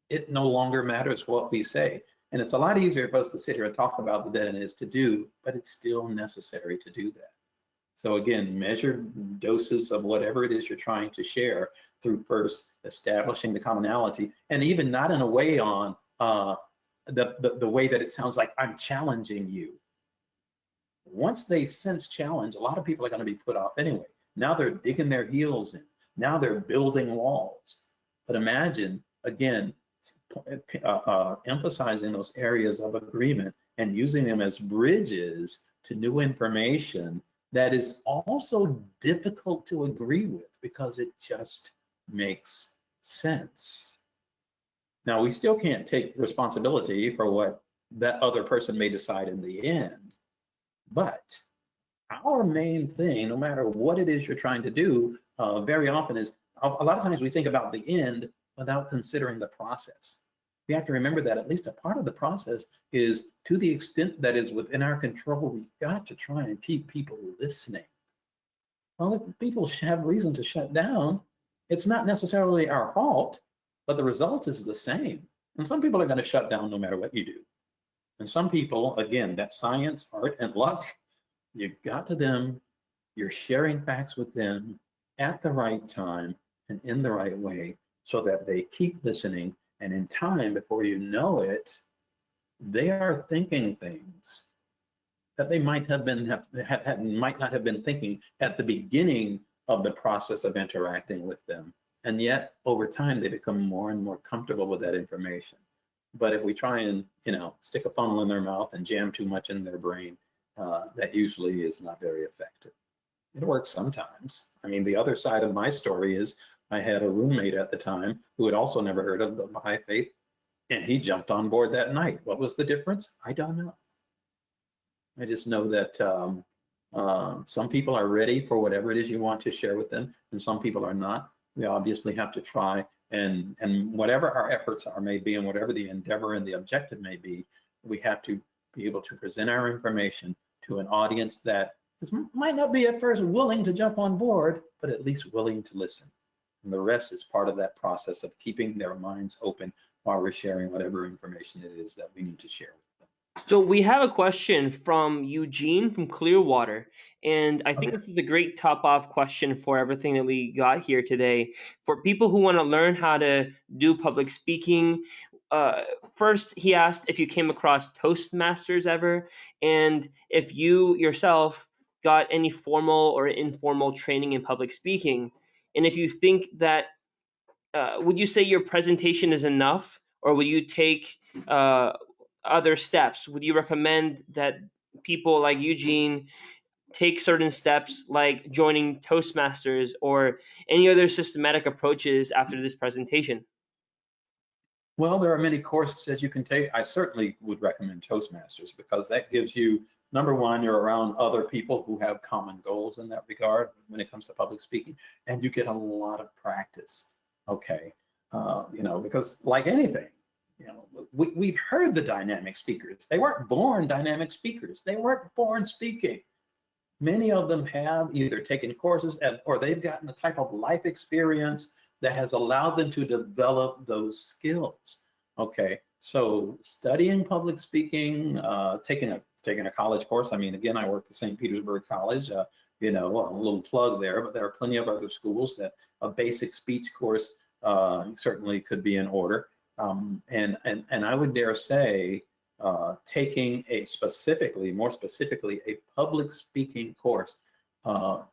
it no longer matters what we say. And it's a lot easier for us to sit here and talk about than it is to do, but it's still necessary to do that. So again, measured doses of whatever it is you're trying to share through first establishing the commonality, and even not in a way on the way that it sounds like I'm challenging you. Once they sense challenge, a lot of people are going to be put off anyway. Now they're digging their heels in. Now they're building walls. But imagine, again, emphasizing those areas of agreement and using them as bridges to new information that is also difficult to agree with because it just makes sense. Now, we still can't take responsibility for what that other person may decide in the end, but our main thing, no matter what it is you're trying to do, very often is, a lot of times we think about the end without considering the process. We have to remember that at least a part of the process is, to the extent that is within our control, we've got to try and keep people listening. Well, if people have reason to shut down, it's not necessarily our fault, but the result is the same. And some people are going to shut down no matter what you do. And some people, again, that's science, art, and luck. You got to them, you're sharing facts with them at the right time and in the right way so that they keep listening. And in time, before you know it, they are thinking things that they might not have been thinking at the beginning of the process of interacting with them. And yet, over time, they become more and more comfortable with that information. But if we try and, stick a funnel in their mouth and jam too much in their brain, that usually is not very effective. It works sometimes. I mean, the other side of my story is I had a roommate at the time who had also never heard of the Baha'i faith, and he jumped on board that night. What was the difference? I don't know. I just know that some people are ready for whatever it is you want to share with them, and some people are not. We obviously have to try, and whatever our efforts are may be, and whatever the endeavor and the objective may be, we have to be able to present our information to an audience that might not be at first willing to jump on board, but at least willing to listen. And the rest is part of that process of keeping their minds open while we're sharing whatever information it is that we need to share with them. So we have a question from Eugene from Clearwater, and I think this is a great top-off question for everything that we got here today. For people who want to learn how to do public speaking, first he asked if you came across Toastmasters ever, and if you yourself got any formal or informal training in public speaking, and if you think that, would you say your presentation is enough, or would you take other steps? Would you recommend that people like Eugene take certain steps like joining Toastmasters or any other systematic approaches after this presentation? Well, there are many courses that you can take. I certainly would recommend Toastmasters because that gives you, number one, you're around other people who have common goals in that regard when it comes to public speaking, and you get a lot of practice. Okay, because like anything, we've heard the dynamic speakers. They weren't born dynamic speakers. They weren't born speaking. Many of them have either taken courses or they've gotten a type of life experience that has allowed them to develop those skills. Okay, so studying public speaking, taking a college course. I mean, again, I work at Saint Petersburg College. A little plug there, but there are plenty of other schools that a basic speech course certainly could be in order. And I would dare say, taking more specifically, a public speaking course,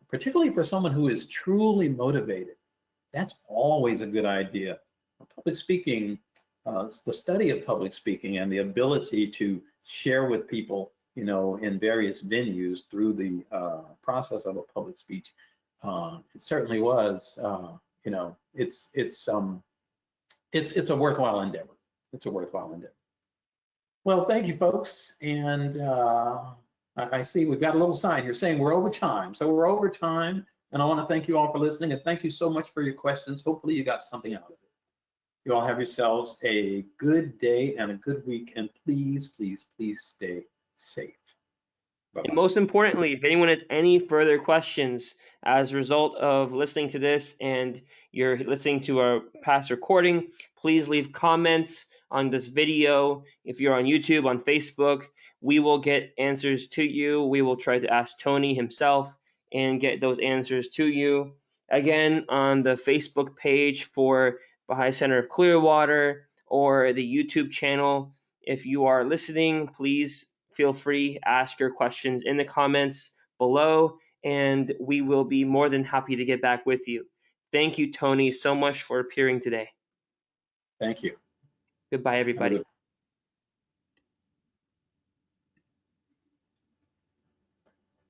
particularly for someone who is truly motivated. That's always a good idea. Public speaking, the study of public speaking and the ability to share with people, in various venues through the process of a public speech, it certainly was, it's a worthwhile endeavor. It's a worthwhile endeavor. Well, thank you, folks. And I see we've got a little sign here saying we're over time. So we're over time. And I want to thank you all for listening. And thank you so much for your questions. Hopefully you got something out of it. You all have yourselves a good day and a good week. And please, please, please stay safe. Bye-bye. And most importantly, if anyone has any further questions as a result of listening to this and you're listening to our past recording, please leave comments on this video. If you're on YouTube, on Facebook, we will get answers to you. We will try to ask Tony himself and get those answers to you. Again, on the Facebook page for Baha'i Center of Clearwater or the YouTube channel, if you are listening, please feel free, ask your questions in the comments below, and we will be more than happy to get back with you. Thank you, Tony, so much for appearing today. Thank you. Goodbye, everybody.